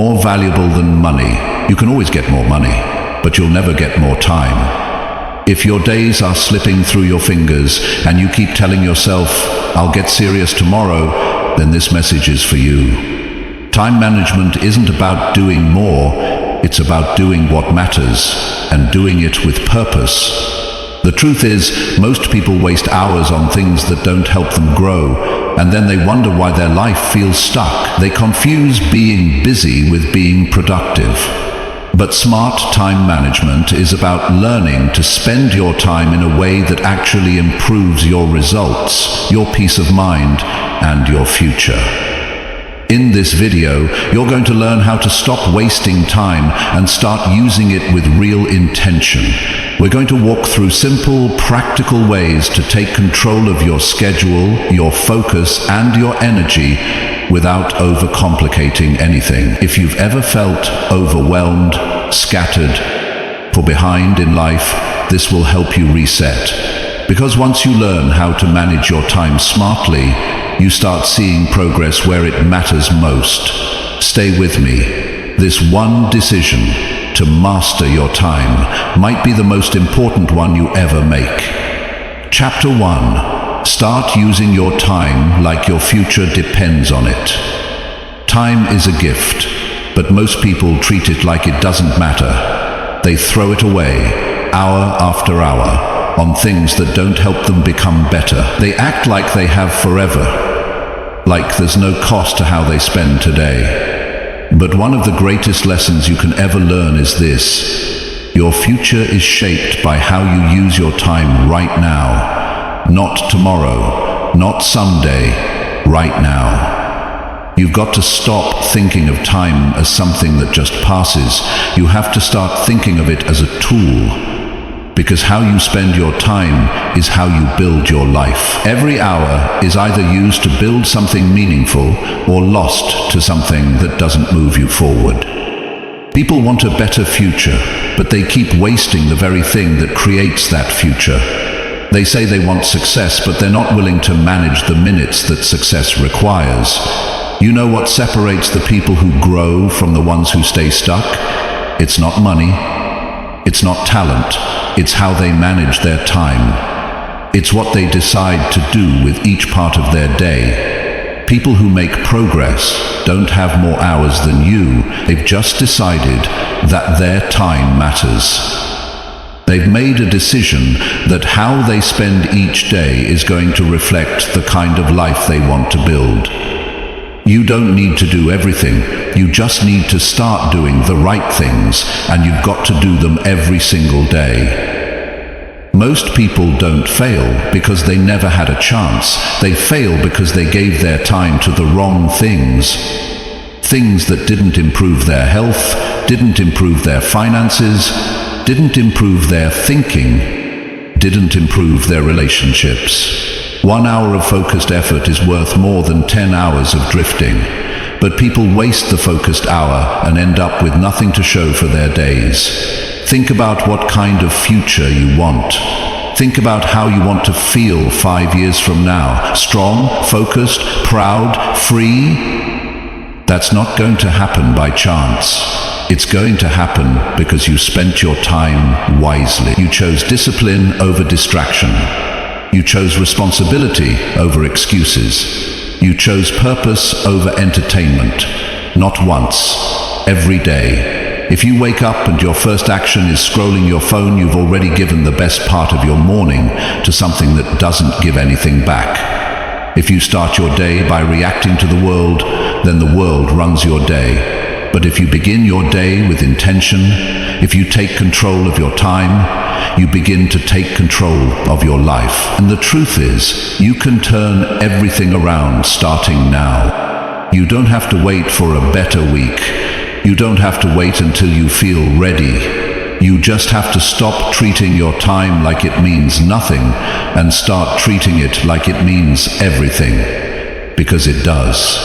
More valuable than money. You can always get more money, but you'll never get more time. If your days are slipping through your fingers and you keep telling yourself, "I'll get serious tomorrow," then this message is for you. Time management isn't about doing more, it's about doing what matters and doing it with purpose. The truth is, most people waste hours on things that don't help them grow, and then they wonder why their life feels stuck. They confuse being busy with being productive. But smart time management is about learning to spend your time in a way that actually improves your results, your peace of mind, and your future. In this video, you're going to learn how to stop wasting time and start using it with real intention. We're going to walk through simple, practical ways to take control of your schedule, your focus, and your energy without overcomplicating anything. If you've ever felt overwhelmed, scattered, or behind in life, this will help you reset. Because once you learn how to manage your time smartly, you start seeing progress where it matters most. Stay with me. This one decision to master your time might be the most important one you ever make. Chapter 1. Start using your time like your future depends on it. Time is a gift, but most people treat it like it doesn't matter. They throw it away, hour after hour, on things that don't help them become better. They act like they have forever, like there's no cost to how they spend today. But one of the greatest lessons you can ever learn is this: your future is shaped by how you use your time right now. Not tomorrow, not someday, right now. You've got to stop thinking of time as something that just passes. You have to start thinking of it as a tool. Because how you spend your time is how you build your life. Every hour is either used to build something meaningful or lost to something that doesn't move you forward. People want a better future, but they keep wasting the very thing that creates that future. They say they want success, but they're not willing to manage the minutes that success requires. You know what separates the people who grow from the ones who stay stuck? It's not money. It's not talent. It's how they manage their time. It's what they decide to do with each part of their day. People who make progress don't have more hours than you. They've just decided that their time matters. They've made a decision that how they spend each day is going to reflect the kind of life they want to build. You don't need to do everything. You just need to start doing the right things, and you've got to do them every single day. Most people don't fail because they never had a chance. They fail because they gave their time to the wrong things. Things that didn't improve their health, didn't improve their finances, didn't improve their thinking, didn't improve their relationships. 1 hour of focused effort is worth more than 10 hours of drifting. But people waste the focused hour and end up with nothing to show for their days. Think about what kind of future you want. Think about how you want to feel 5 years from now. Strong, focused, proud, free? That's not going to happen by chance. It's going to happen because you spent your time wisely. You chose discipline over distraction. You chose responsibility over excuses. You chose purpose over entertainment. Not once, every day. If you wake up and your first action is scrolling your phone, you've already given the best part of your morning to something that doesn't give anything back. If you start your day by reacting to the world, then the world runs your day. But if you begin your day with intention, if you take control of your time, you begin to take control of your life. And the truth is, you can turn everything around starting now. You don't have to wait for a better week. You don't have to wait until you feel ready. You just have to stop treating your time like it means nothing and start treating it like it means everything. Because it does.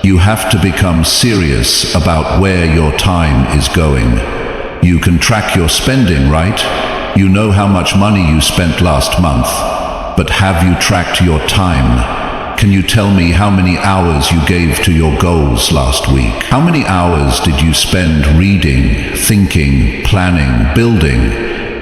You have to become serious about where your time is going. You can track your spending, right? You know how much money you spent last month. But have you tracked your time? Can you tell me how many hours you gave to your goals last week? How many hours did you spend reading, thinking, planning, building?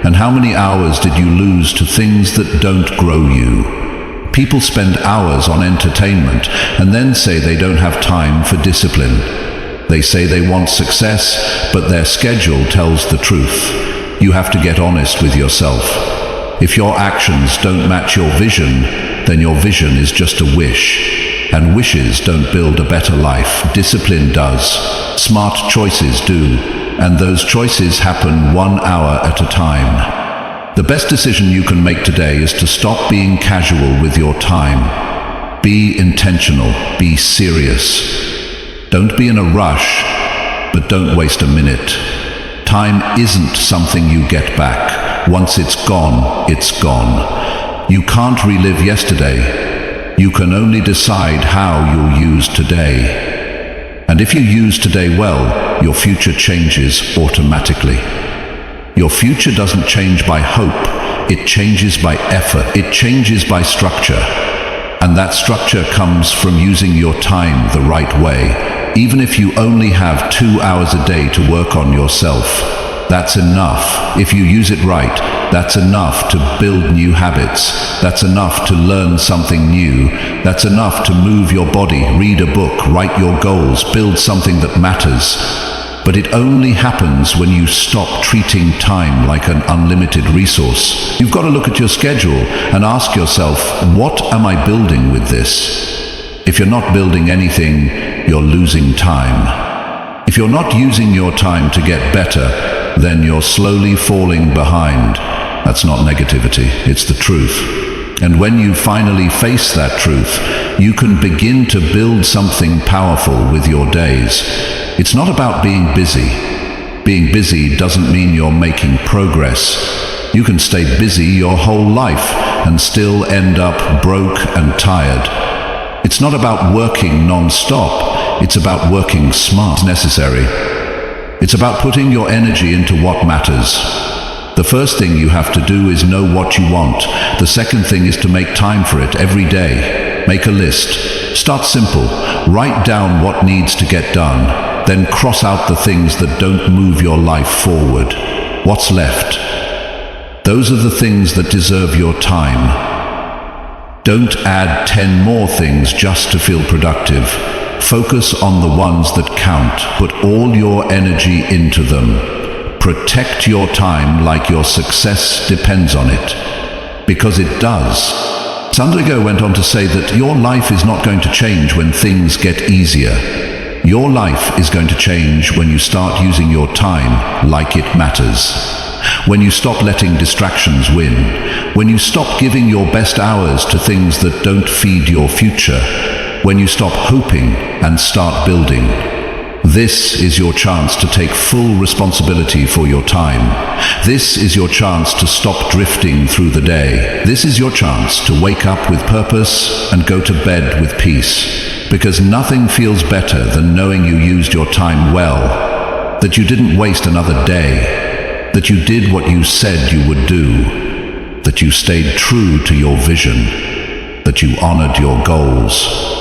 And how many hours did you lose to things that don't grow you? People spend hours on entertainment and then say they don't have time for discipline. They say they want success, but their schedule tells the truth. You have to get honest with yourself. If your actions don't match your vision, then your vision is just a wish. And wishes don't build a better life. Discipline does. Smart choices do. And those choices happen 1 hour at a time. The best decision you can make today is to stop being casual with your time. Be intentional. Be serious. Don't be in a rush, but don't waste a minute. Time isn't something you get back. Once it's gone, it's gone. You can't relive yesterday. You can only decide how you'll use today. And if you use today well, your future changes automatically. Your future doesn't change by hope. It changes by effort. It changes by structure. And that structure comes from using your time the right way. Even if you only have 2 hours a day to work on yourself, that's enough. If you use it right, that's enough to build new habits. That's enough to learn something new. That's enough to move your body, read a book, write your goals, build something that matters. But it only happens when you stop treating time like an unlimited resource. You've got to look at your schedule and ask yourself, what am I building with this? If you're not building anything, you're losing time. If you're not using your time to get better, then you're slowly falling behind. That's not negativity, it's the truth. And when you finally face that truth, you can begin to build something powerful with your days. It's not about being busy. Being busy doesn't mean you're making progress. You can stay busy your whole life and still end up broke and tired. It's not about working non-stop. It's about working smart. It's necessary. It's about putting your energy into what matters. The first thing you have to do is know what you want. The second thing is to make time for it every day. Make a list. Start simple. Write down what needs to get done. Then cross out the things that don't move your life forward. What's left? Those are the things that deserve your time. Don't add 10 more things just to feel productive. Focus on the ones that count. Put all your energy into them. Protect your time like your success depends on it. Because it does. Sandrigo went on to say that your life is not going to change when things get easier. Your life is going to change when you start using your time like it matters. When you stop letting distractions win. When you stop giving your best hours to things that don't feed your future. When you stop hoping and start building. This is your chance to take full responsibility for your time. This is your chance to stop drifting through the day. This is your chance to wake up with purpose and go to bed with peace. Because nothing feels better than knowing you used your time well, that you didn't waste another day, that you did what you said you would do, that you stayed true to your vision, that you honored your goals.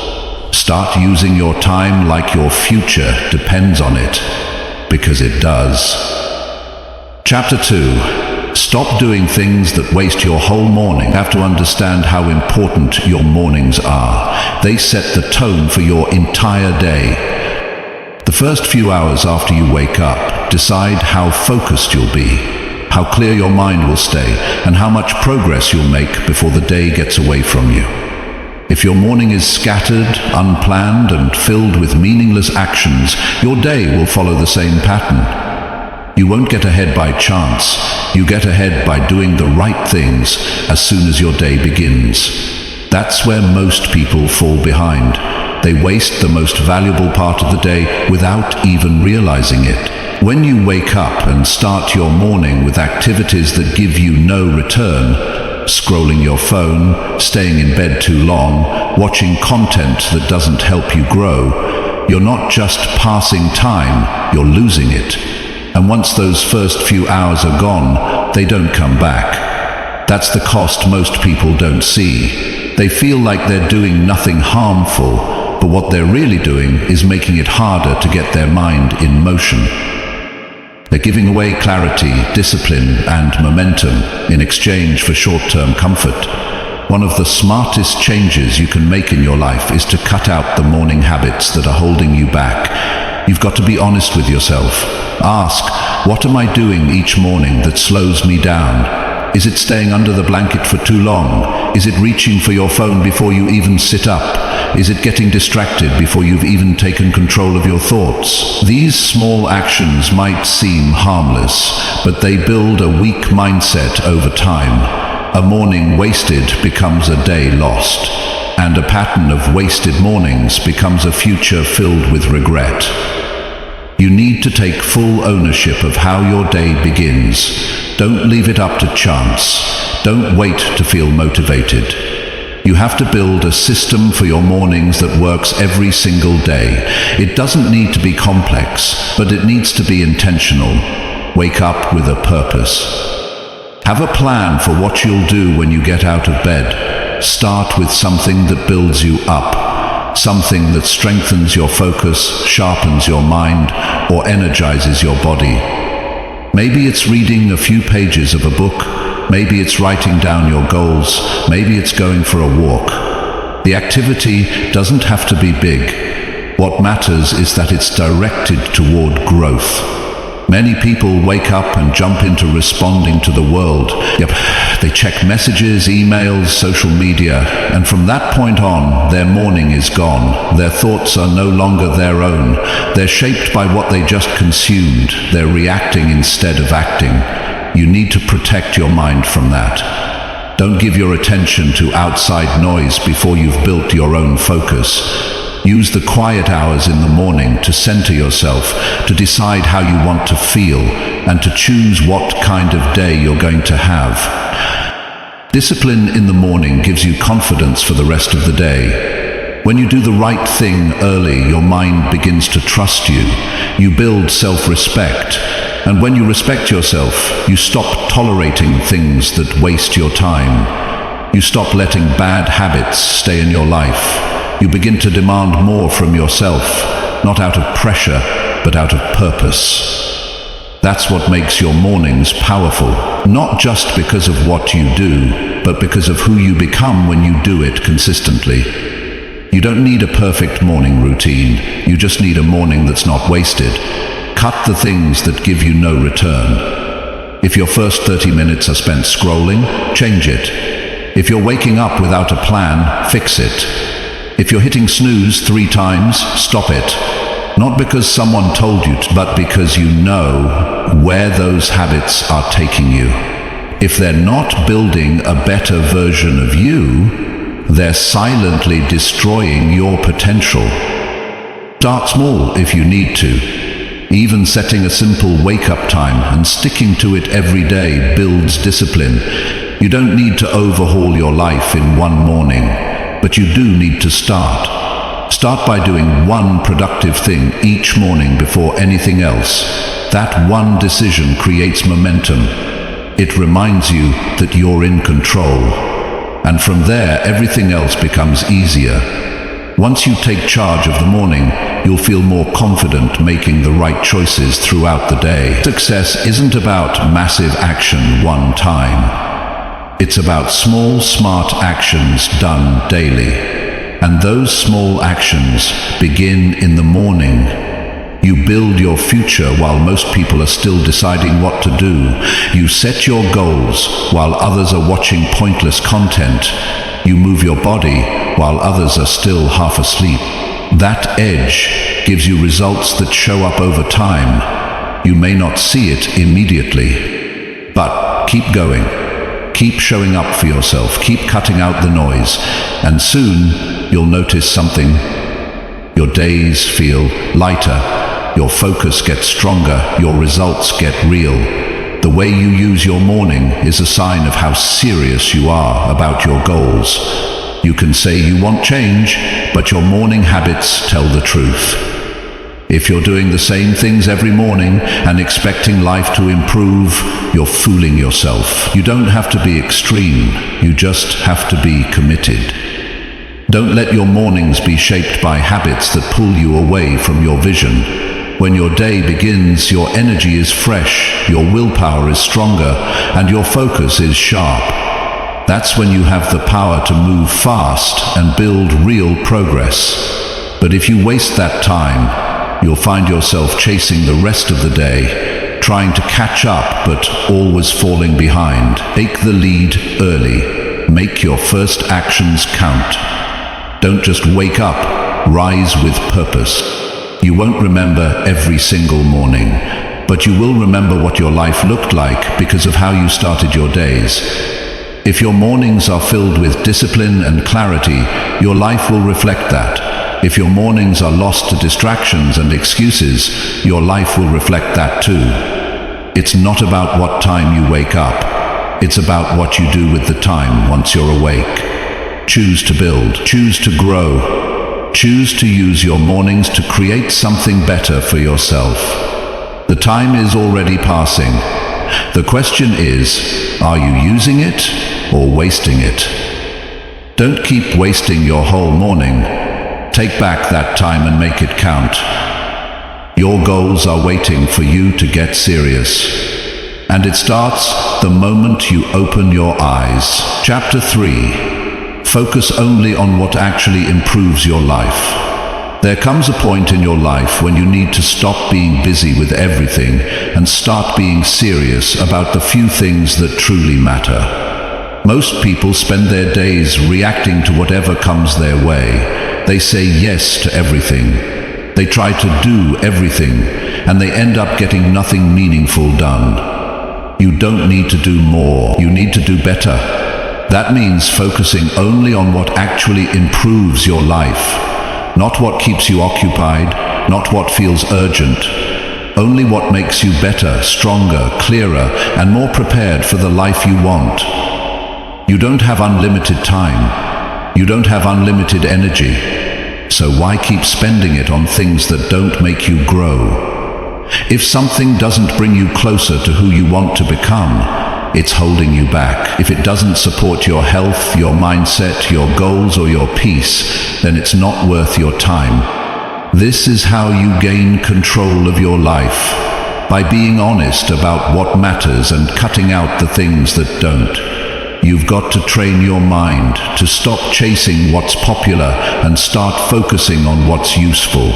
Start using your time like your future depends on it, because it does. Chapter 2. Stop doing things that waste your whole morning. You have to understand how important your mornings are. They set the tone for your entire day. The first few hours after you wake up, decide how focused you'll be, how clear your mind will stay, and how much progress you'll make before the day gets away from you. If your morning is scattered, unplanned, and filled with meaningless actions, your day will follow the same pattern. You won't get ahead by chance. You get ahead by doing the right things as soon as your day begins. That's where most people fall behind. They waste the most valuable part of the day without even realizing it. When you wake up and start your morning with activities that give you no return, scrolling your phone, staying in bed too long, watching content that doesn't help you grow, you're not just passing time, you're losing it. And once those first few hours are gone, they don't come back. That's the cost most people don't see. They feel like they're doing nothing harmful, but what they're really doing is making it harder to get their mind in motion. They're giving away clarity, discipline, and momentum in exchange for short-term comfort. One of the smartest changes you can make in your life is to cut out the morning habits that are holding you back. You've got to be honest with yourself. Ask, what am I doing each morning that slows me down? Is it staying under the blanket for too long? Is it reaching for your phone before you even sit up? Is it getting distracted before you've even taken control of your thoughts? These small actions might seem harmless, but they build a weak mindset over time. A morning wasted becomes a day lost, and a pattern of wasted mornings becomes a future filled with regret. You need to take full ownership of how your day begins. Don't leave it up to chance. Don't wait to feel motivated. You have to build a system for your mornings that works every single day. It doesn't need to be complex, but it needs to be intentional. Wake up with a purpose. Have a plan for what you'll do when you get out of bed. Start with something that builds you up, something that strengthens your focus, sharpens your mind, or energizes your body. Maybe it's reading a few pages of a book, maybe it's writing down your goals, maybe it's going for a walk. The activity doesn't have to be big. What matters is that it's directed toward growth. Many people wake up and jump into responding to the world. They check messages, emails, social media, and from that point on, their morning is gone. Their thoughts are no longer their own. They're shaped by what they just consumed. They're reacting instead of acting. You need to protect your mind from that. Don't give your attention to outside noise before you've built your own focus. Use the quiet hours in the morning to center yourself, to decide how you want to feel, and to choose what kind of day you're going to have. Discipline in the morning gives you confidence for the rest of the day. When you do the right thing early, your mind begins to trust you. You build self-respect. And when you respect yourself, you stop tolerating things that waste your time. You stop letting bad habits stay in your life. You begin to demand more from yourself, not out of pressure, but out of purpose. That's what makes your mornings powerful, not just because of what you do, but because of who you become when you do it consistently. You don't need a perfect morning routine, you just need a morning that's not wasted. Cut the things that give you no return. If your first 30 minutes are spent scrolling, change it. If you're waking up without a plan, fix it. If you're hitting snooze 3 times, stop it. Not because someone told you to, but because you know where those habits are taking you. If they're not building a better version of you, they're silently destroying your potential. Start small if you need to. Even setting a simple wake-up time and sticking to it every day builds discipline. You don't need to overhaul your life in one morning. But you do need to start. Start by doing one productive thing each morning before anything else. That one decision creates momentum. It reminds you that you're in control. And from there, everything else becomes easier. Once you take charge of the morning, you'll feel more confident making the right choices throughout the day. Success isn't about massive action one time. It's about small, smart actions done daily. And those small actions begin in the morning. You build your future while most people are still deciding what to do. You set your goals while others are watching pointless content. You move your body while others are still half asleep. That edge gives you results that show up over time. You may not see it immediately, but keep going. Keep showing up for yourself, keep cutting out the noise, and soon you'll notice something. Your days feel lighter, your focus gets stronger, your results get real. The way you use your morning is a sign of how serious you are about your goals. You can say you want change, but your morning habits tell the truth. If you're doing the same things every morning and expecting life to improve, you're fooling yourself. You don't have to be extreme, you just have to be committed. Don't let your mornings be shaped by habits that pull you away from your vision. When your day begins, your energy is fresh, your willpower is stronger, and your focus is sharp. That's when you have the power to move fast and build real progress. But if you waste that time, you'll find yourself chasing the rest of the day, trying to catch up but always falling behind. Take the lead early. Make your first actions count. Don't just wake up, rise with purpose. You won't remember every single morning, but you will remember what your life looked like because of how you started your days. If your mornings are filled with discipline and clarity, your life will reflect that. If your mornings are lost to distractions and excuses, your life will reflect that too. It's not about what time you wake up. It's about what you do with the time once you're awake. Choose to build. Choose to grow. Choose to use your mornings to create something better for yourself. The time is already passing. The question is, are you using it or wasting it? Don't keep wasting your whole morning. Take back that time and make it count. Your goals are waiting for you to get serious. And it starts the moment you open your eyes. Chapter 3. Focus only on what actually improves your life. There comes a point in your life when you need to stop being busy with everything and start being serious about the few things that truly matter. Most people spend their days reacting to whatever comes their way. They say yes to everything. They try to do everything, and they end up getting nothing meaningful done. You don't need to do more. You need to do better. That means focusing only on what actually improves your life. Not what keeps you occupied, not what feels urgent. Only what makes you better, stronger, clearer, and more prepared for the life you want. You don't have unlimited time. You don't have unlimited energy. So why keep spending it on things that don't make you grow? If something doesn't bring you closer to who you want to become, it's holding you back. If it doesn't support your health, your mindset, your goals, or your peace, then it's not worth your time. This is how you gain control of your life, by being honest about what matters and cutting out the things that don't. You've got to train your mind to stop chasing what's popular and start focusing on what's useful.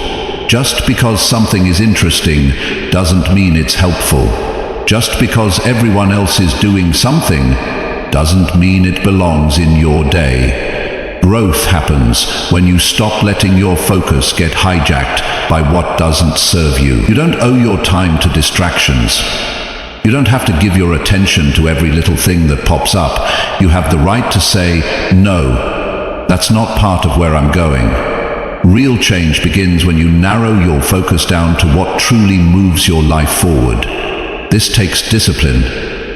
Just because something is interesting doesn't mean it's helpful. Just because everyone else is doing something doesn't mean it belongs in your day. Growth happens when you stop letting your focus get hijacked by what doesn't serve you. You don't owe your time to distractions. You don't have to give your attention to every little thing that pops up. You have the right to say, no, that's not part of where I'm going. Real change begins when you narrow your focus down to what truly moves your life forward. This takes discipline.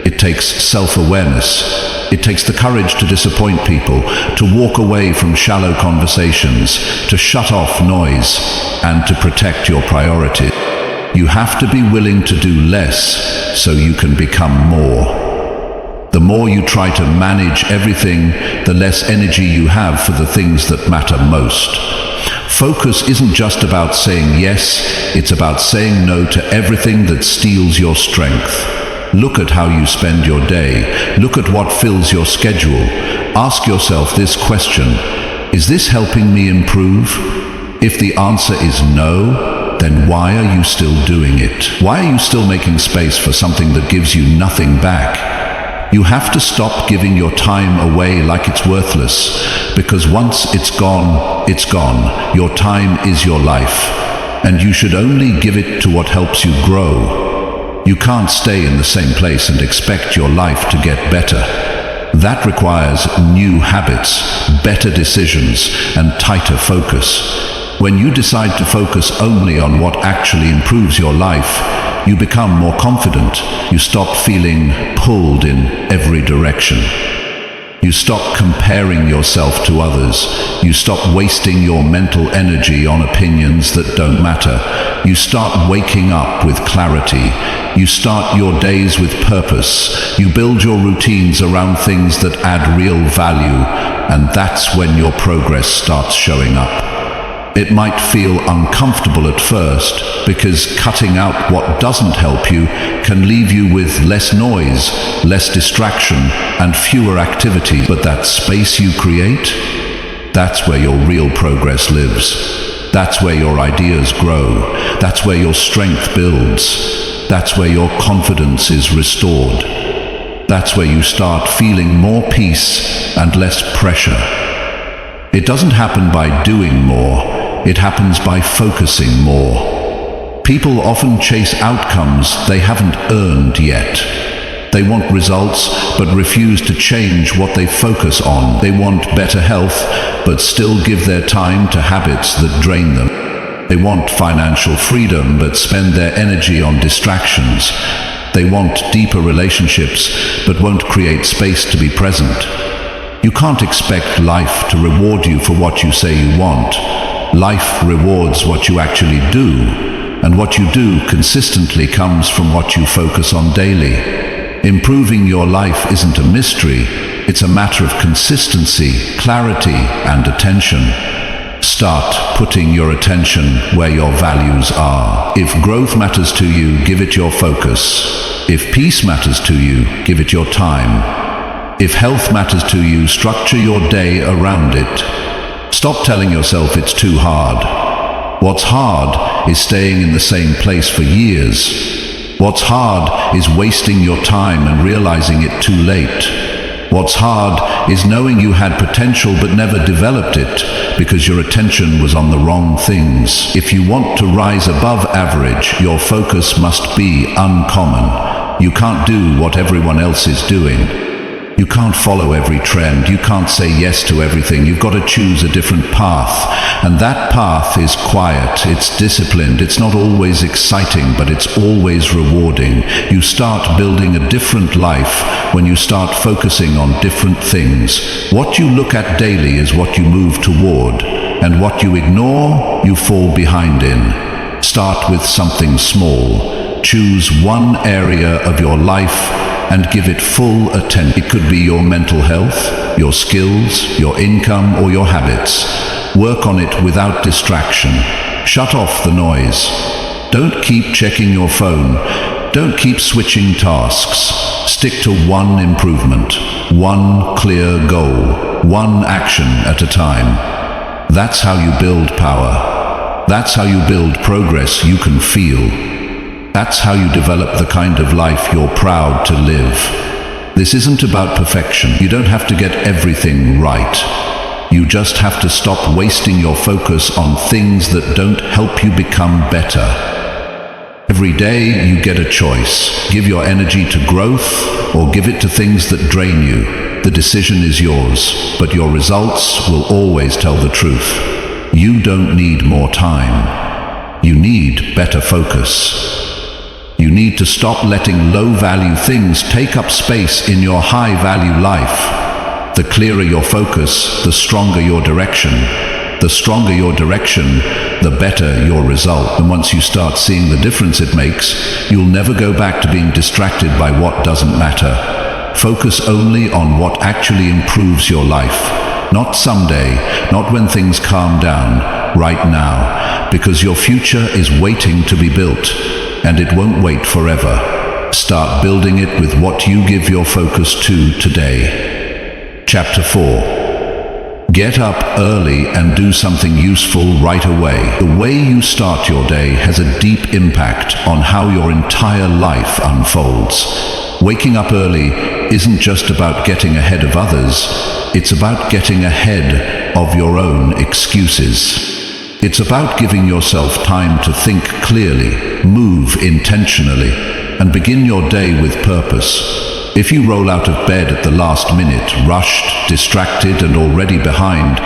It takes self-awareness. It takes the courage to disappoint people, to walk away from shallow conversations, to shut off noise, and to protect your priorities. You have to be willing to do less so you can become more. The more you try to manage everything, the less energy you have for the things that matter most. Focus isn't just about saying yes, it's about saying no to everything that steals your strength. Look at how you spend your day. Look at what fills your schedule. Ask yourself this question: is this helping me improve? If the answer is no, then why are you still doing it? Why are you still making space for something that gives you nothing back? You have to stop giving your time away like it's worthless, because once it's gone, it's gone. Your time is your life, and you should only give it to what helps you grow. You can't stay in the same place and expect your life to get better. That requires new habits, better decisions, and tighter focus. When you decide to focus only on what actually improves your life, you become more confident. You stop feeling pulled in every direction. You stop comparing yourself to others. You stop wasting your mental energy on opinions that don't matter. You start waking up with clarity. You start your days with purpose. You build your routines around things that add real value, and that's when your progress starts showing up. It might feel uncomfortable at first, because cutting out what doesn't help you can leave you with less noise, less distraction, and fewer activity. But that space you create, that's where your real progress lives. That's where your ideas grow. That's where your strength builds. That's where your confidence is restored. That's where you start feeling more peace and less pressure. It doesn't happen by doing more. It happens by focusing more. People often chase outcomes they haven't earned yet. They want results, but refuse to change what they focus on. They want better health, but still give their time to habits that drain them. They want financial freedom, but spend their energy on distractions. They want deeper relationships, but won't create space to be present. You can't expect life to reward you for what you say you want. Life rewards what you actually do, and what you do consistently comes from what you focus on daily. Improving your life isn't a mystery, it's a matter of consistency, clarity, and attention. Start putting your attention where your values are. If growth matters to you, give it your focus. If peace matters to you, give it your time. If health matters to you, structure your day around it. Stop telling yourself it's too hard. What's hard is staying in the same place for years. What's hard is wasting your time and realizing it too late. What's hard is knowing you had potential but never developed it because your attention was on the wrong things. If you want to rise above average, your focus must be uncommon. You can't do what everyone else is doing. You can't follow every trend. You can't say yes to everything. You've got to choose a different path. And that path is quiet. It's disciplined. It's not always exciting, but it's always rewarding. You start building a different life when you start focusing on different things. What you look at daily is what you move toward, and what you ignore, you fall behind in. Start with something small. Choose one area of your life and give it full attention. It could be your mental health, your skills, your income, or your habits. Work on it without distraction. Shut off the noise. Don't keep checking your phone. Don't keep switching tasks. Stick to one improvement, one clear goal, one action at a time. That's how you build power. That's how you build progress you can feel. That's how you develop the kind of life you're proud to live. This isn't about perfection. You don't have to get everything right. You just have to stop wasting your focus on things that don't help you become better. Every day you get a choice. Give your energy to growth or give it to things that drain you. The decision is yours, but your results will always tell the truth. You don't need more time. You need better focus. You need to stop letting low-value things take up space in your high-value life. The clearer your focus, the stronger your direction. The stronger your direction, the better your result. And once you start seeing the difference it makes, you'll never go back to being distracted by what doesn't matter. Focus only on what actually improves your life. Not someday, not when things calm down, right now. Because your future is waiting to be built. And it won't wait forever. Start building it with what you give your focus to today. Chapter 4. Get up early and do something useful right away. The way you start your day has a deep impact on how your entire life unfolds. Waking up early isn't just about getting ahead of others. It's about getting ahead of your own excuses. It's about giving yourself time to think clearly, move intentionally, and begin your day with purpose. If you roll out of bed at the last minute, rushed, distracted, and already behind,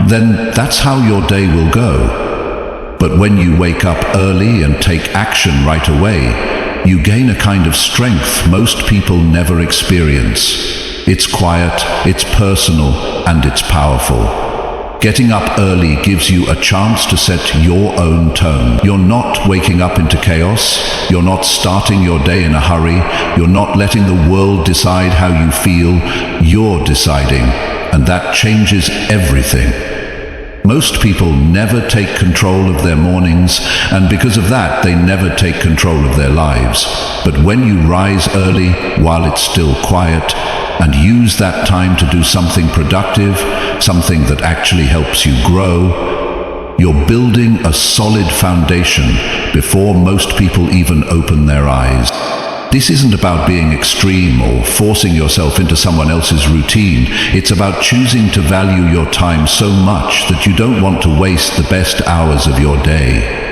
then that's how your day will go. But when you wake up early and take action right away, you gain a kind of strength most people never experience. It's quiet, it's personal, and it's powerful. Getting up early gives you a chance to set your own tone. You're not waking up into chaos. You're not starting your day in a hurry. You're not letting the world decide how you feel. You're deciding, and that changes everything. Most people never take control of their mornings, and because of that, they never take control of their lives. But when you rise early while it's still quiet, and use that time to do something productive, something that actually helps you grow, you're building a solid foundation before most people even open their eyes. This isn't about being extreme or forcing yourself into someone else's routine. It's about choosing to value your time so much that you don't want to waste the best hours of your day.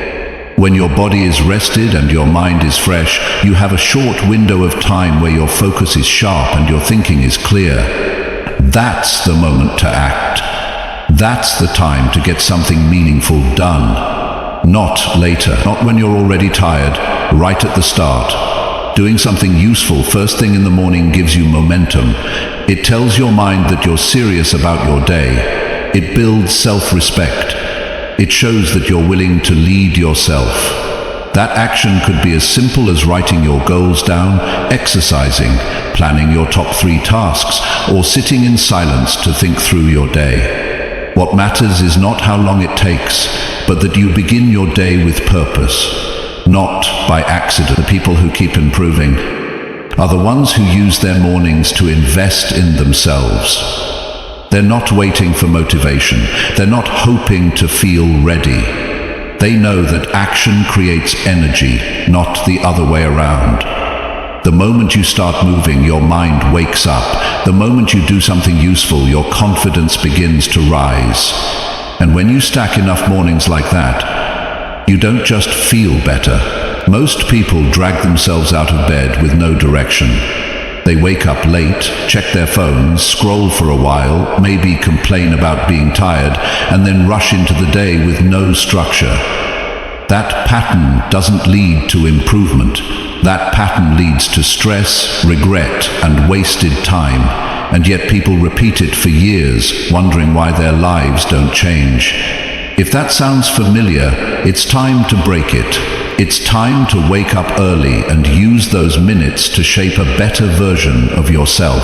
When your body is rested and your mind is fresh, you have a short window of time where your focus is sharp and your thinking is clear. That's the moment to act. That's the time to get something meaningful done. Not later, not when you're already tired, right at the start. Doing something useful first thing in the morning gives you momentum. It tells your mind that you're serious about your day. It builds self-respect. It shows that you're willing to lead yourself. That action could be as simple as writing your goals down, exercising, planning your top 3 tasks, or sitting in silence to think through your day. What matters is not how long it takes, but that you begin your day with purpose, not by accident. The people who keep improving are the ones who use their mornings to invest in themselves. They're not waiting for motivation. They're not hoping to feel ready. They know that action creates energy, not the other way around. The moment you start moving, your mind wakes up. The moment you do something useful, your confidence begins to rise. And when you stack enough mornings like that, you don't just feel better. Most people drag themselves out of bed with no direction. They wake up late, check their phones, scroll for a while, maybe complain about being tired, and then rush into the day with no structure. That pattern doesn't lead to improvement. That pattern leads to stress, regret, and wasted time. And yet people repeat it for years, wondering why their lives don't change. If that sounds familiar, it's time to break it. It's time to wake up early and use those minutes to shape a better version of yourself.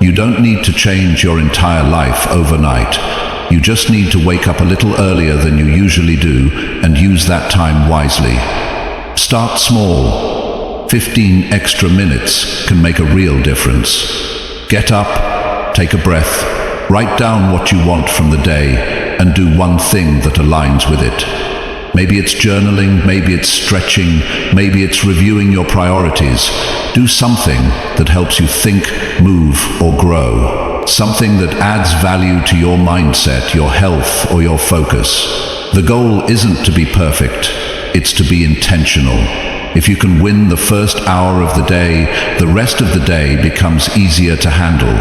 You don't need to change your entire life overnight. You just need to wake up a little earlier than you usually do and use that time wisely. Start small. 15 extra minutes can make a real difference. Get up, take a breath, write down what you want from the day, and do one thing that aligns with it. Maybe it's journaling, maybe it's stretching, maybe it's reviewing your priorities. Do something that helps you think, move, or grow. Something that adds value to your mindset, your health, or your focus. The goal isn't to be perfect, it's to be intentional. If you can win the first hour of the day, the rest of the day becomes easier to handle.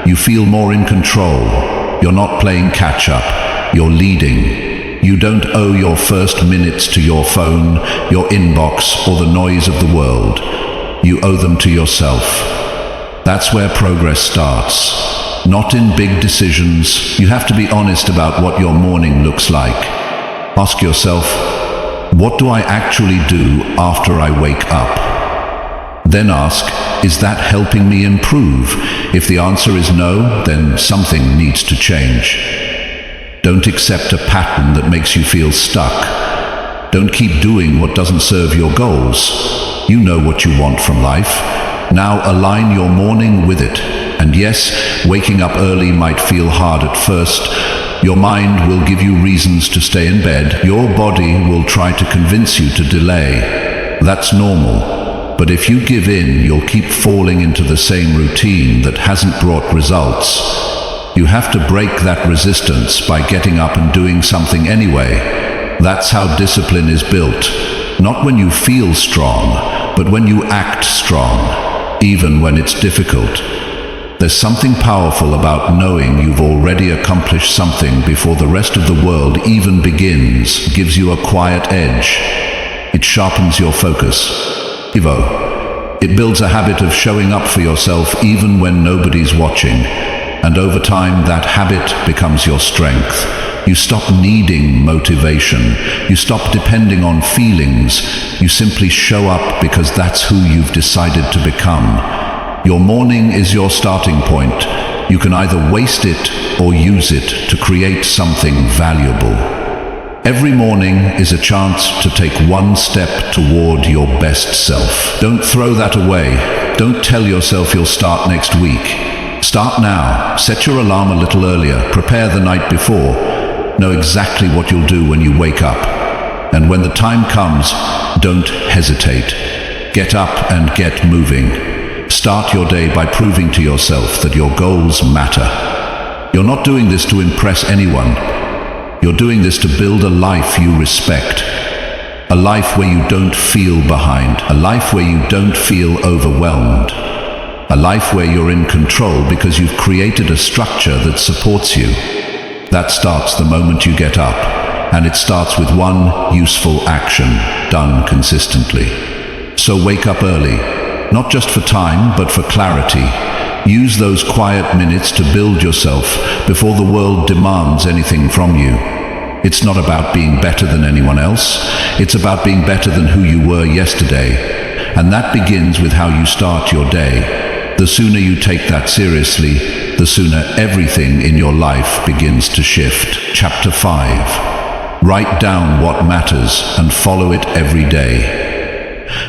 You feel more in control. You're not playing catch-up, you're leading. You don't owe your first minutes to your phone, your inbox, or the noise of the world. You owe them to yourself. That's where progress starts. Not in big decisions. You have to be honest about what your morning looks like. Ask yourself, what do I actually do after I wake up? Then ask, is that helping me improve? If the answer is no, then something needs to change. Don't accept a pattern that makes you feel stuck. Don't keep doing what doesn't serve your goals. You know what you want from life. Now align your morning with it. And yes, waking up early might feel hard at first. Your mind will give you reasons to stay in bed. Your body will try to convince you to delay. That's normal. But if you give in, you'll keep falling into the same routine that hasn't brought results. You have to break that resistance by getting up and doing something anyway. That's how discipline is built. Not when you feel strong, but when you act strong, even when it's difficult. There's something powerful about knowing you've already accomplished something before the rest of the world even begins. It gives you a quiet edge. It sharpens your focus. It builds a habit of showing up for yourself even when nobody's watching. And over time, that habit becomes your strength. You stop needing motivation. You stop depending on feelings. You simply show up because that's who you've decided to become. Your morning is your starting point. You can either waste it or use it to create something valuable. Every morning is a chance to take one step toward your best self. Don't throw that away. Don't tell yourself you'll start next week. Start now. Set your alarm a little earlier. Prepare the night before. Know exactly what you'll do when you wake up. And when the time comes, don't hesitate. Get up and get moving. Start your day by proving to yourself that your goals matter. You're not doing this to impress anyone. You're doing this to build a life you respect. A life where you don't feel behind. A life where you don't feel overwhelmed. A life where you're in control because you've created a structure that supports you. That starts the moment you get up, and it starts with one useful action done consistently. So wake up early, not just for time, but for clarity. Use those quiet minutes to build yourself before the world demands anything from you. It's not about being better than anyone else. It's about being better than who you were yesterday. And that begins with how you start your day. The sooner you take that seriously, the sooner everything in your life begins to shift. Chapter 5. Write down what matters and follow it every day.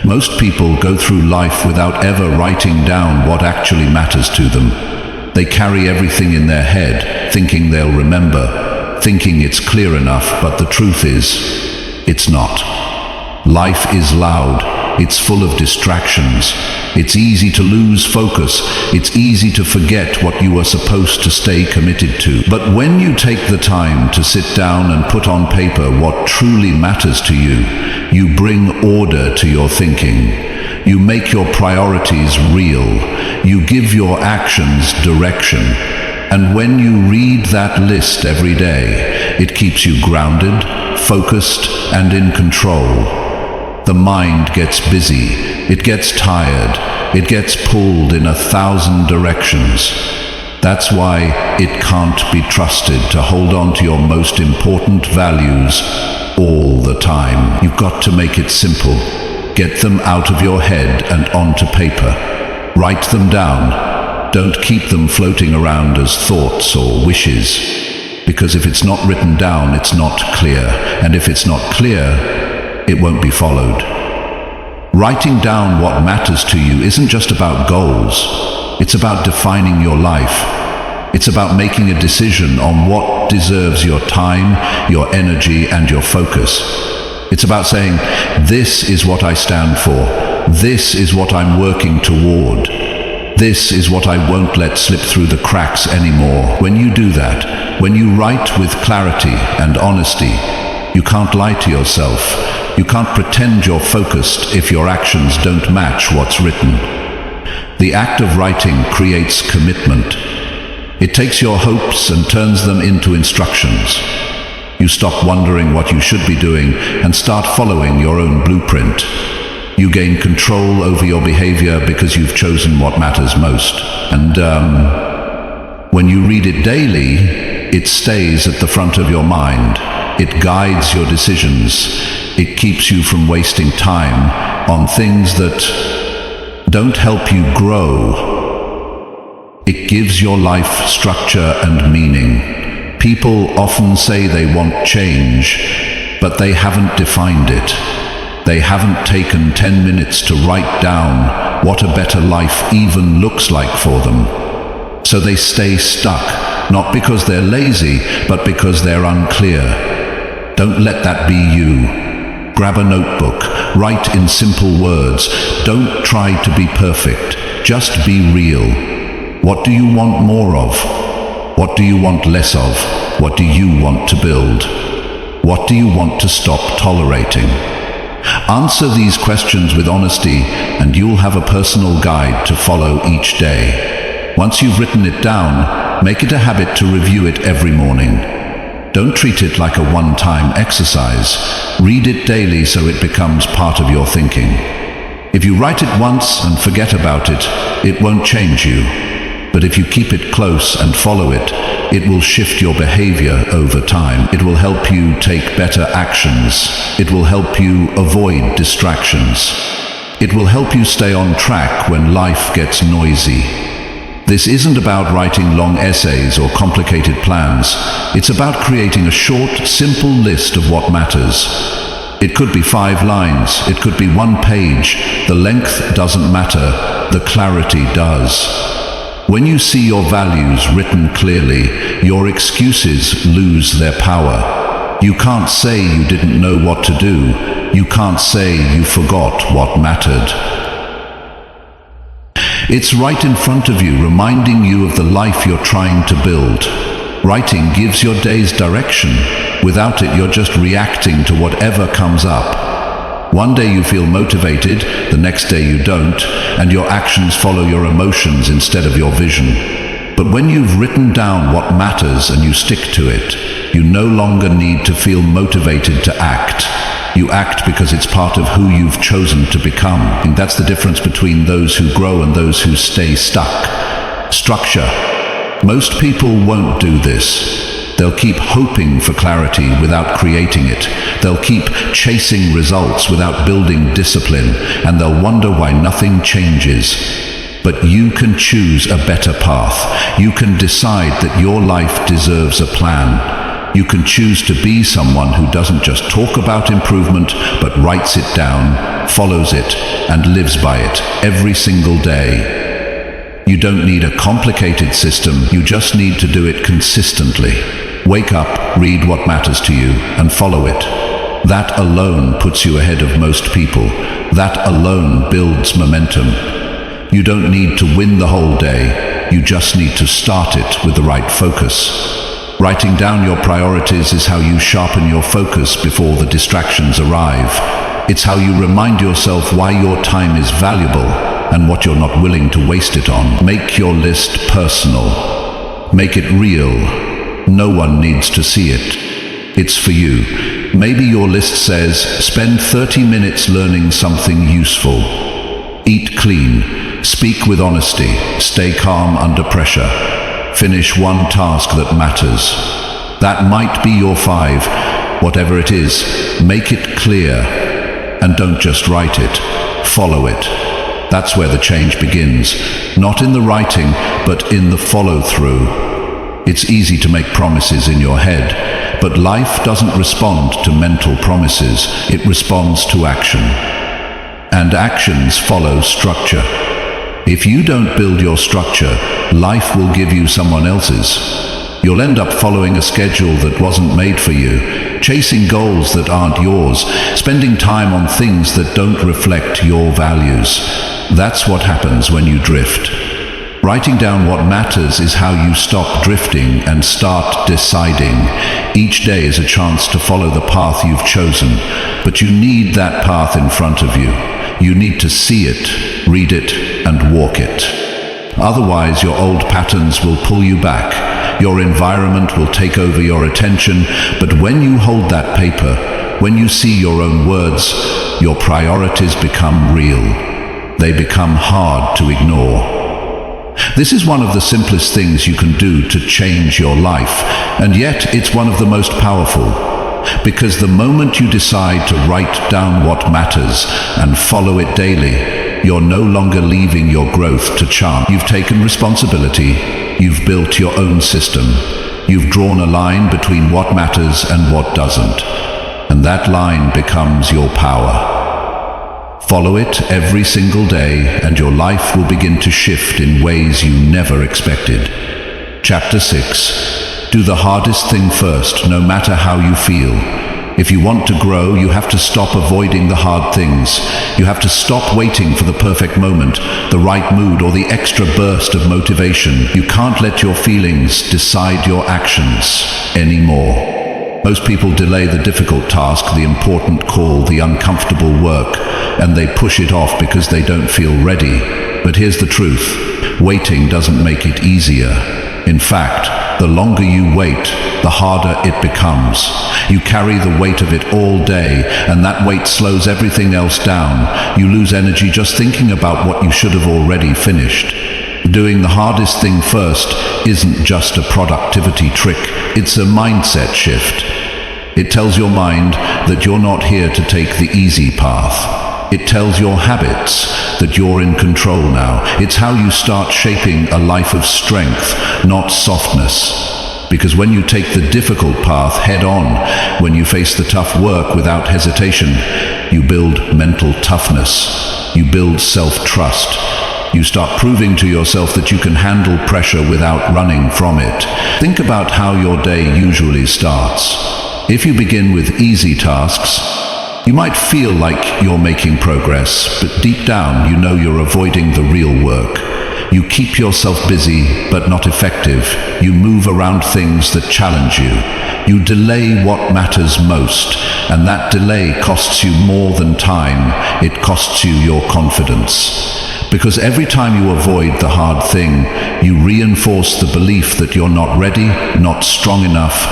Most people go through life without ever writing down what actually matters to them. They carry everything in their head, thinking they'll remember, thinking it's clear enough, but the truth is, it's not. Life is loud. It's full of distractions. It's easy to lose focus. It's easy to forget what you are supposed to stay committed to. But when you take the time to sit down and put on paper what truly matters to you, you bring order to your thinking. You make your priorities real. You give your actions direction. And when you read that list every day, it keeps you grounded, focused, and in control. The mind gets busy, it gets tired, it gets pulled in 1,000 directions. That's why it can't be trusted to hold on to your most important values all the time. You've got to make it simple. Get them out of your head and onto paper. Write them down. Don't keep them floating around as thoughts or wishes. Because if it's not written down, it's not clear. And if it's not clear, it won't be followed. Writing down what matters to you isn't just about goals. It's about defining your life. It's about making a decision on what deserves your time, your energy, and your focus. It's about saying, this is what I stand for. This is what I'm working toward. This is what I won't let slip through the cracks anymore. When you do that, when you write with clarity and honesty, you can't lie to yourself. You can't pretend you're focused if your actions don't match what's written. The act of writing creates commitment. It takes your hopes and turns them into instructions. You stop wondering what you should be doing and start following your own blueprint. You gain control over your behavior because you've chosen what matters most. And when you read it daily, it stays at the front of your mind. It guides your decisions. It keeps you from wasting time on things that don't help you grow. It gives your life structure and meaning. People often say they want change, but they haven't defined it. They haven't taken 10 minutes to write down what a better life even looks like for them. So they stay stuck, not because they're lazy, but because they're unclear. Don't let that be you. Grab a notebook, write in simple words. Don't try to be perfect, just be real. What do you want more of? What do you want less of? What do you want to build? What do you want to stop tolerating? Answer these questions with honesty, and you'll have a personal guide to follow each day. Once you've written it down, make it a habit to review it every morning. Don't treat it like a one-time exercise. Read it daily so it becomes part of your thinking. If you write it once and forget about it, it won't change you. But if you keep it close and follow it, it will shift your behavior over time. It will help you take better actions. It will help you avoid distractions. It will help you stay on track when life gets noisy. This isn't about writing long essays or complicated plans. It's about creating a short, simple list of what matters. It could be 5 lines, it could be 1 page. The length doesn't matter, the clarity does. When you see your values written clearly, your excuses lose their power. You can't say you didn't know what to do. You can't say you forgot what mattered. It's right in front of you, reminding you of the life you're trying to build. Writing gives your days direction. Without it, you're just reacting to whatever comes up. One day you feel motivated, the next day you don't, and your actions follow your emotions instead of your vision. But when you've written down what matters and you stick to it, you no longer need to feel motivated to act. You act because it's part of who you've chosen to become. And that's the difference between those who grow and those who stay stuck. Structure. Most people won't do this. They'll keep hoping for clarity without creating it. They'll keep chasing results without building discipline, and they'll wonder why nothing changes. But you can choose a better path. You can decide that your life deserves a plan. You can choose to be someone who doesn't just talk about improvement, but writes it down, follows it, and lives by it every single day. You don't need a complicated system, you just need to do it consistently. Wake up, read what matters to you, and follow it. That alone puts you ahead of most people. That alone builds momentum. You don't need to win the whole day, you just need to start it with the right focus. Writing down your priorities is how you sharpen your focus before the distractions arrive. It's how you remind yourself why your time is valuable and what you're not willing to waste it on. Make your list personal. Make it real. No one needs to see it. It's for you. Maybe your list says, spend 30 minutes learning something useful. Eat clean. Speak with honesty. Stay calm under pressure. Finish one task that matters. That might be your 5. Whatever it is, make it clear. And don't just write it. Follow it. That's where the change begins. Not in the writing, but in the follow-through. It's easy to make promises in your head, but life doesn't respond to mental promises. It responds to action. And actions follow structure. If you don't build your structure, life will give you someone else's. You'll end up following a schedule that wasn't made for you, chasing goals that aren't yours, spending time on things that don't reflect your values. That's what happens when you drift. Writing down what matters is how you stop drifting and start deciding. Each day is a chance to follow the path you've chosen, but you need that path in front of you. You need to see it, read it, and walk it. Otherwise, your old patterns will pull you back. Your environment will take over your attention, but when you hold that paper, when you see your own words, your priorities become real. They become hard to ignore. This is one of the simplest things you can do to change your life, and yet it's one of the most powerful. Because the moment you decide to write down what matters and follow it daily, you're no longer leaving your growth to chance. You've taken responsibility, you've built your own system, you've drawn a line between what matters and what doesn't, and that line becomes your power. Follow it every single day, and your life will begin to shift in ways you never expected. Chapter 6. Do the hardest thing first, no matter how you feel. If you want to grow, you have to stop avoiding the hard things. You have to stop waiting for the perfect moment, the right mood, or the extra burst of motivation. You can't let your feelings decide your actions anymore. Most people delay the difficult task, the important call, the uncomfortable work, and they push it off because they don't feel ready. But here's the truth. Waiting doesn't make it easier. In fact, The longer you wait, the harder it becomes. You carry the weight of it all day, and that weight slows everything else down. You lose energy just thinking about what you should have already finished. Doing the hardest thing first isn't just a productivity trick, it's a mindset shift. It tells your mind that you're not here to take the easy path. It tells your habits that you're in control now. It's how you start shaping a life of strength, not softness. Because when you take the difficult path head on, when you face the tough work without hesitation, you build mental toughness. You build self-trust. You start proving to yourself that you can handle pressure without running from it. Think about how your day usually starts. If you begin with easy tasks, you might feel like you're making progress, but deep down you know you're avoiding the real work. You keep yourself busy, but not effective. You move around things that challenge you. You delay what matters most, and that delay costs you more than time. It costs you your confidence. Because every time you avoid the hard thing, you reinforce the belief that you're not ready, not strong enough,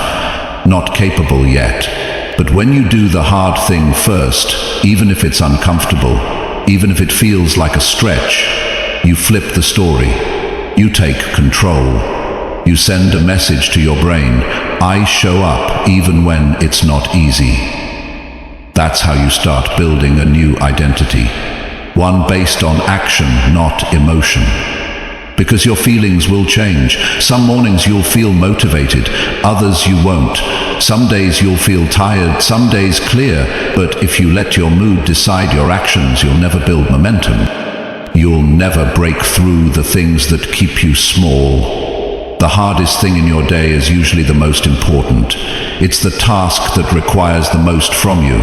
not capable yet. But when you do the hard thing first, even if it's uncomfortable, even if it feels like a stretch, you flip the story. You take control. You send a message to your brain, I show up even when it's not easy. That's how you start building a new identity. One based on action, not emotion. Because your feelings will change. Some mornings you'll feel motivated, others you won't. Some days you'll feel tired, some days clear, but if you let your mood decide your actions, you'll never build momentum. You'll never break through the things that keep you small. The hardest thing in your day is usually the most important. It's the task that requires the most from you,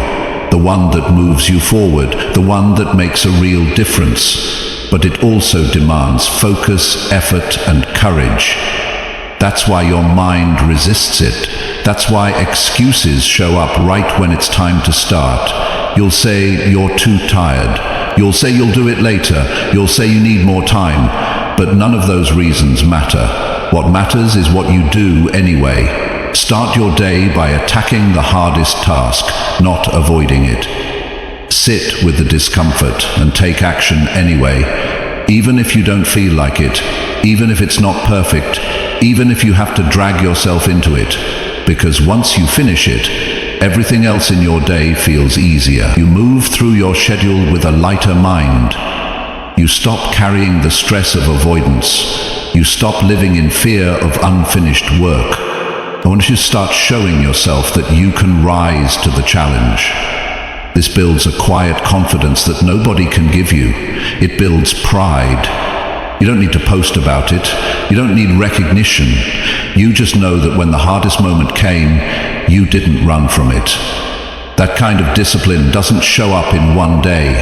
the one that moves you forward, the one that makes a real difference. But it also demands focus, effort, and courage. That's why your mind resists it. That's why excuses show up right when it's time to start. You'll say you're too tired. You'll say you'll do it later. You'll say you need more time. But none of those reasons matter. What matters is what you do anyway. Start your day by attacking the hardest task, not avoiding it. Sit with the discomfort and take action anyway, even if you don't feel like it, even if it's not perfect, even if you have to drag yourself into it. Because once you finish it, everything else in your day feels easier. You move through your schedule with a lighter mind. You stop carrying the stress of avoidance. You stop living in fear of unfinished work. I want you to start showing yourself that you can rise to the challenge. This builds a quiet confidence that nobody can give you. It builds pride. You don't need to post about it. You don't need recognition. You just know that when the hardest moment came, you didn't run from it. That kind of discipline doesn't show up in one day.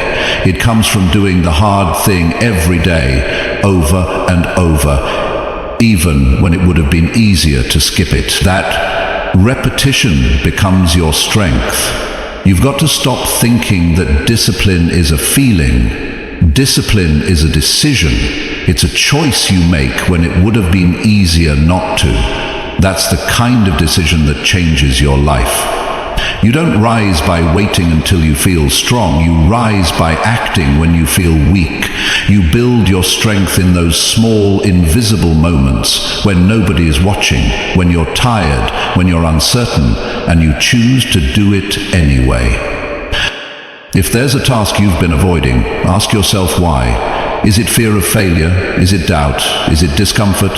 It comes from doing the hard thing every day, over and over, even when it would have been easier to skip it. That repetition becomes your strength. You've got to stop thinking that discipline is a feeling. Discipline is a decision. It's a choice you make when it would have been easier not to. That's the kind of decision that changes your life. You don't rise by waiting until you feel strong. You rise by acting when you feel weak. You build your strength in those small, invisible moments when nobody is watching, when you're tired, when you're uncertain, and you choose to do it anyway. If there's a task you've been avoiding, ask yourself why. Is it fear of failure? Is it doubt? Is it discomfort?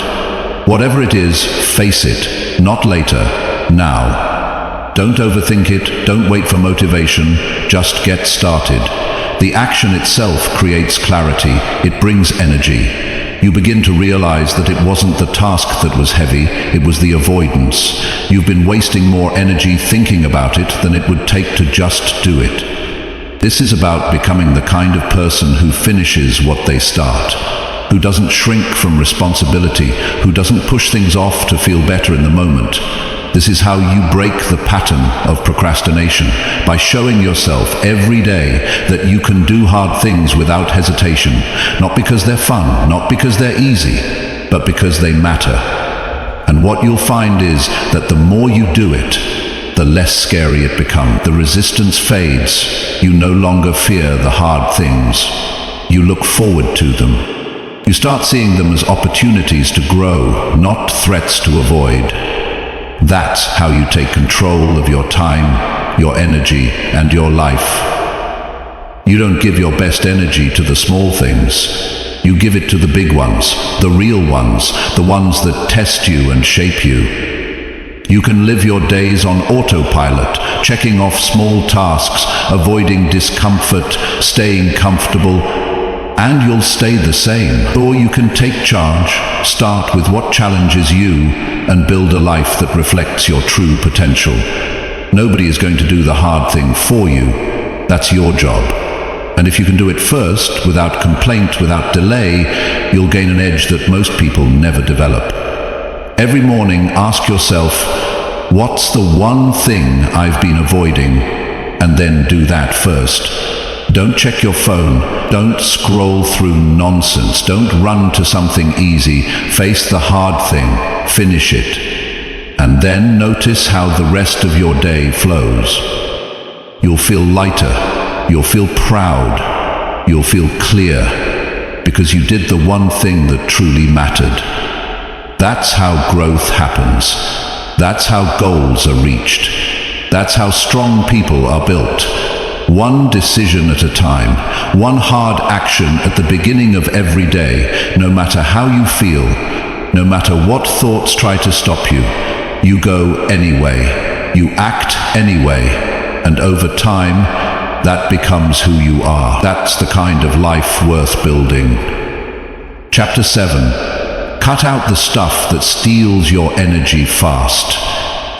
Whatever it is, face it. Not later, now. Don't overthink it, don't wait for motivation, just get started. The action itself creates clarity, it brings energy. You begin to realize that it wasn't the task that was heavy, it was the avoidance. You've been wasting more energy thinking about it than it would take to just do it. This is about becoming the kind of person who finishes what they start, who doesn't shrink from responsibility, who doesn't push things off to feel better in the moment. This is how you break the pattern of procrastination, by showing yourself every day that you can do hard things without hesitation, not because they're fun, not because they're easy, but because they matter. And And what you'll find is that the more you do it, the less scary it becomes. The resistance fades. You no longer fear the hard things. You look forward to them. You start seeing them as opportunities to grow, not threats to avoid. That's how you take control of your time, your energy, and your life. You don't give your best energy to the small things. You give it to the big ones, the real ones, the ones that test you and shape you. You can live your days on autopilot, checking off small tasks, avoiding discomfort, staying comfortable, and you'll stay the same. Or you can take charge, start with what challenges you, and build a life that reflects your true potential. Nobody is going to do the hard thing for you. That's your job. And if you can do it first, without complaint, without delay, you'll gain an edge that most people never develop. Every morning, ask yourself, what's the one thing I've been avoiding? And then do that first. Don't check your phone. Don't scroll through nonsense. Don't run to something easy. Face the hard thing. Finish it. And then notice how the rest of your day flows. You'll feel lighter. You'll feel proud. You'll feel clear. Because you did the one thing that truly mattered. That's how growth happens. That's how goals are reached. That's how strong people are built. One decision at a time, one hard action at the beginning of every day. No matter how you feel, no matter what thoughts try to stop you, you go anyway. You act anyway. And over time, that becomes who you are. That's the kind of life worth building. Chapter 7. Cut out the stuff that steals your energy fast.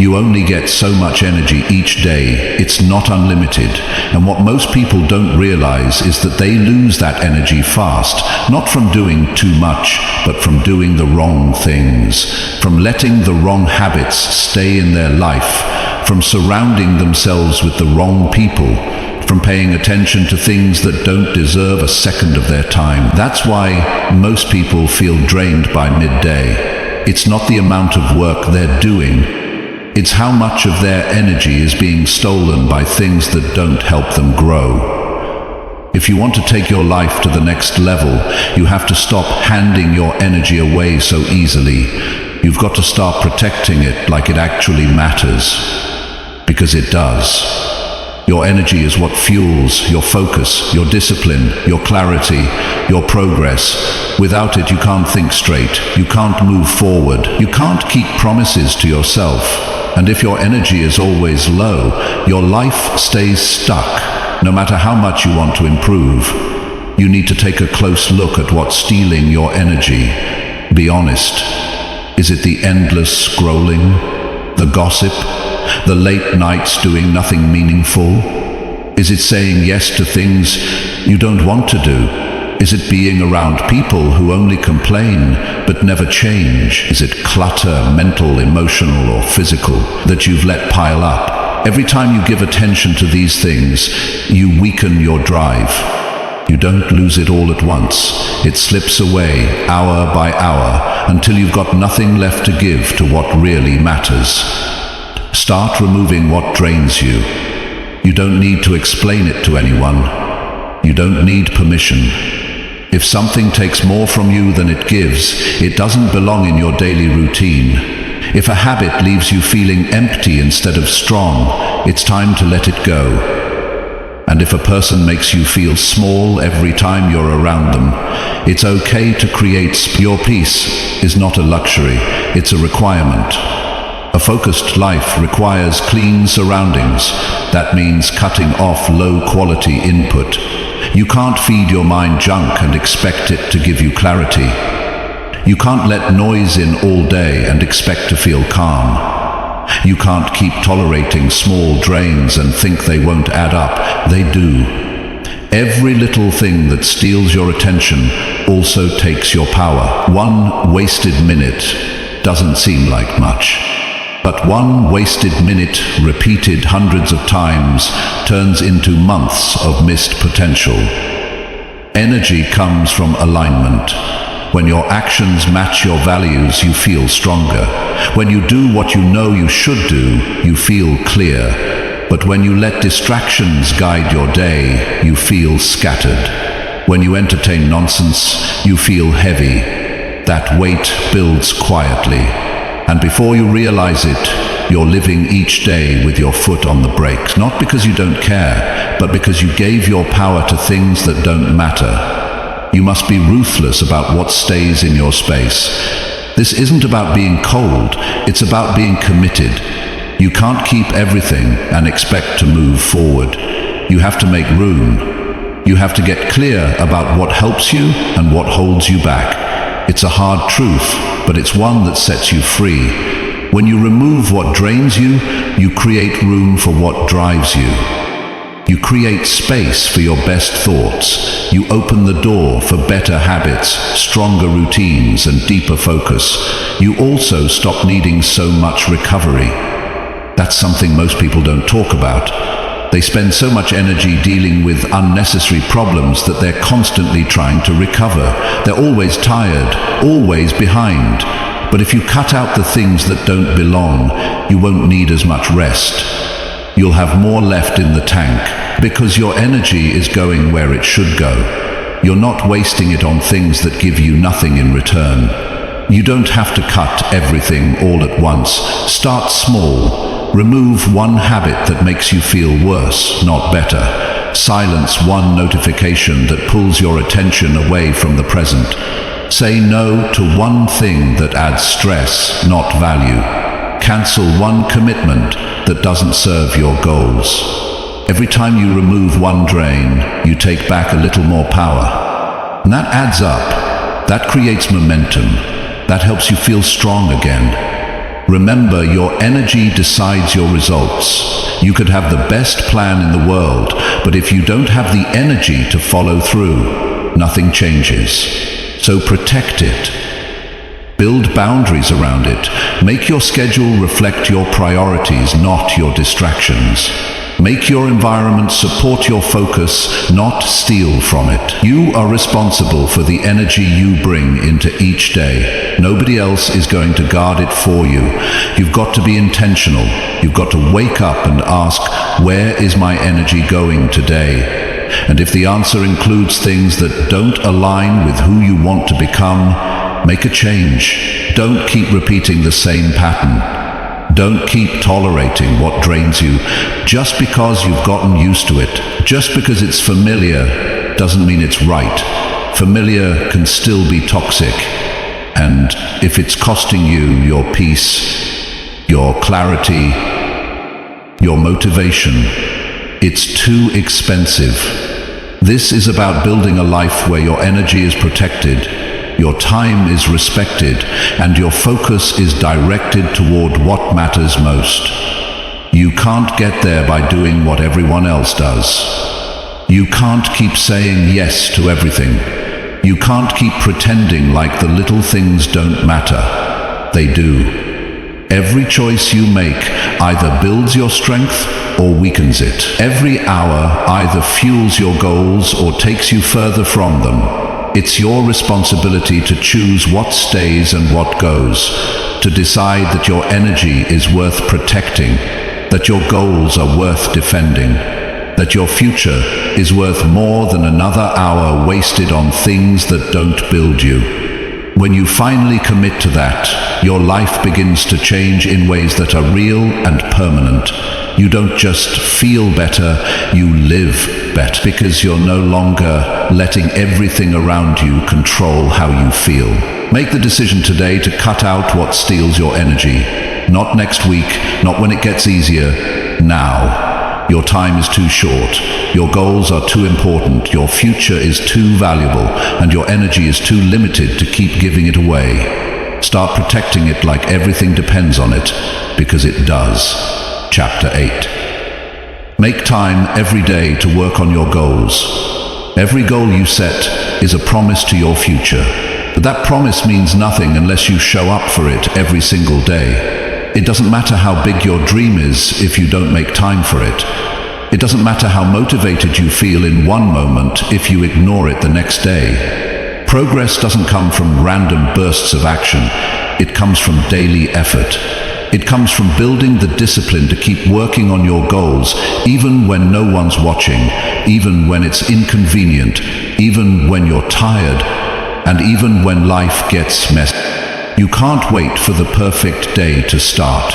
You only get so much energy each day. It's not unlimited. And what most people don't realize is that they lose that energy fast, not from doing too much, but from doing the wrong things, from letting the wrong habits stay in their life, from surrounding themselves with the wrong people, from paying attention to things that don't deserve a second of their time. That's why most people feel drained by midday. It's not the amount of work they're doing. It's how much of their energy is being stolen by things that don't help them grow. If you want to take your life to the next level, you have to stop handing your energy away so easily. You've got to start protecting it like it actually matters. Because it does. Your energy is what fuels your focus, your discipline, your clarity, your progress. Without it, you can't think straight. You can't move forward. You can't keep promises to yourself. And if your energy is always low, your life stays stuck, no matter how much you want to improve. You need to take a close look at what's stealing your energy. Be honest. Is it the endless scrolling? The gossip? The late nights doing nothing meaningful? Is it saying yes to things you don't want to do? Is it being around people who only complain but never change? Is it clutter, mental, emotional, or physical, that you've let pile up? Every time you give attention to these things, you weaken your drive. You don't lose it all at once. It slips away, hour by hour, until you've got nothing left to give to what really matters. Start removing what drains you. You don't need to explain it to anyone. You don't need permission. If something takes more from you than it gives, it doesn't belong in your daily routine. If a habit leaves you feeling empty instead of strong, it's time to let it go. And if a person makes you feel small every time you're around them, it's okay to create space. Your peace is not a luxury, it's a requirement. A focused life requires clean surroundings. That means cutting off low-quality input. You can't feed your mind junk and expect it to give you clarity. You can't let noise in all day and expect to feel calm. You can't keep tolerating small drains and think they won't add up. They do. Every little thing that steals your attention also takes your power. One wasted minute doesn't seem like much. But one wasted minute, repeated hundreds of times, turns into months of missed potential. Energy comes from alignment. When your actions match your values, you feel stronger. When you do what you know you should do, you feel clear. But when you let distractions guide your day, you feel scattered. When you entertain nonsense, you feel heavy. That weight builds quietly. And before you realize it, you're living each day with your foot on the brakes, not because you don't care, but because you gave your power to things that don't matter. You must be ruthless about what stays in your space. This isn't about being cold, it's about being committed. You can't keep everything and expect to move forward. You have to make room. You have to get clear about what helps you and what holds you back. It's a hard truth, but it's one that sets you free. When you remove what drains you, you create room for what drives you. You create space for your best thoughts. You open the door for better habits, stronger routines, and deeper focus. You also stop needing so much recovery. That's something most people don't talk about. They spend so much energy dealing with unnecessary problems that they're constantly trying to recover. They're always tired, always behind. But if you cut out the things that don't belong, you won't need as much rest. You'll have more left in the tank, because your energy is going where it should go. You're not wasting it on things that give you nothing in return. You don't have to cut everything all at once. Start small. Remove one habit that makes you feel worse, not better. Silence one notification that pulls your attention away from the present. Say no to one thing that adds stress, not value. Cancel one commitment that doesn't serve your goals. Every time you remove one drain, you take back a little more power. And that adds up. That creates momentum. That helps you feel strong again. Remember, your energy decides your results. You could have the best plan in the world, but if you don't have the energy to follow through, nothing changes. So protect it. Build boundaries around it. Make your schedule reflect your priorities, not your distractions. Make your environment support your focus, not steal from it. You are responsible for the energy you bring into each day. Nobody else is going to guard it for you. You've got to be intentional. You've got to wake up and ask, where is my energy going today? And if the answer includes things that don't align with who you want to become, make a change. Don't keep repeating the same pattern. Don't keep tolerating what drains you. Just because you've gotten used to it, just because it's familiar, doesn't mean it's right. Familiar can still be toxic. And if it's costing you your peace, your clarity, your motivation, it's too expensive. This is about building a life where your energy is protected, your time is respected, and your focus is directed toward what matters most. You can't get there by doing what everyone else does. You can't keep saying yes to everything. You can't keep pretending like the little things don't matter. They do. Every choice you make either builds your strength or weakens it. Every hour either fuels your goals or takes you further from them. It's your responsibility to choose what stays and what goes, to decide that your energy is worth protecting, that your goals are worth defending, that your future is worth more than another hour wasted on things that don't build you. When you finally commit to that, your life begins to change in ways that are real and permanent. You don't just feel better, you live better, because you're no longer letting everything around you control how you feel. Make the decision today to cut out what steals your energy. Not next week, not when it gets easier, now. Your time is too short, your goals are too important, your future is too valuable, and your energy is too limited to keep giving it away. Start protecting it like everything depends on it, because it does. Chapter 8. Make time every day to work on your goals. Every goal you set is a promise to your future. But that promise means nothing unless you show up for it every single day. It doesn't matter how big your dream is if you don't make time for it. It doesn't matter how motivated you feel in one moment if you ignore it the next day. Progress doesn't come from random bursts of action. It comes from daily effort. It comes from building the discipline to keep working on your goals, even when no one's watching, even when it's inconvenient, even when you're tired, and even when life gets messy. You can't wait for the perfect day to start.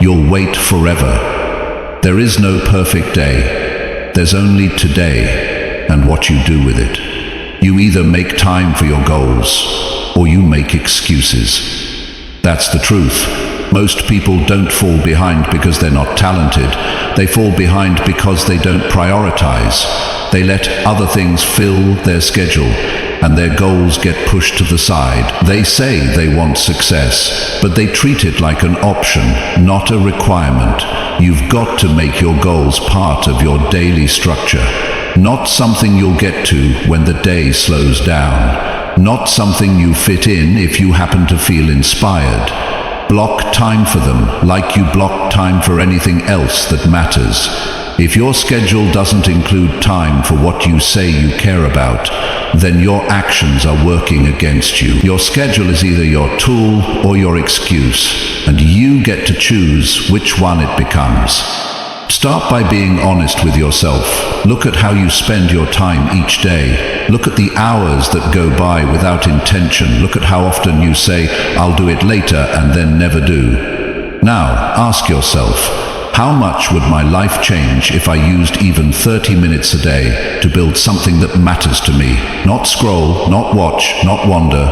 You'll wait forever. There is no perfect day. There's only today and what you do with it. You either make time for your goals, or you make excuses. That's the truth. Most people don't fall behind because they're not talented. They fall behind because they don't prioritize. They let other things fill their schedule, and their goals get pushed to the side. They say they want success, but they treat it like an option, not a requirement. You've got to make your goals part of your daily structure. Not something you'll get to when the day slows down. Not something you fit in if you happen to feel inspired. Block time for them like you block time for anything else that matters. If your schedule doesn't include time for what you say you care about, then your actions are working against you. Your schedule is either your tool or your excuse, and you get to choose which one it becomes. Start by being honest with yourself. Look at how you spend your time each day. Look at the hours that go by without intention. Look at how often you say, "I'll do it later," and then never do. Now, ask yourself, how much would my life change if I used even 30 minutes a day to build something that matters to me? Not scroll, not watch, not wander.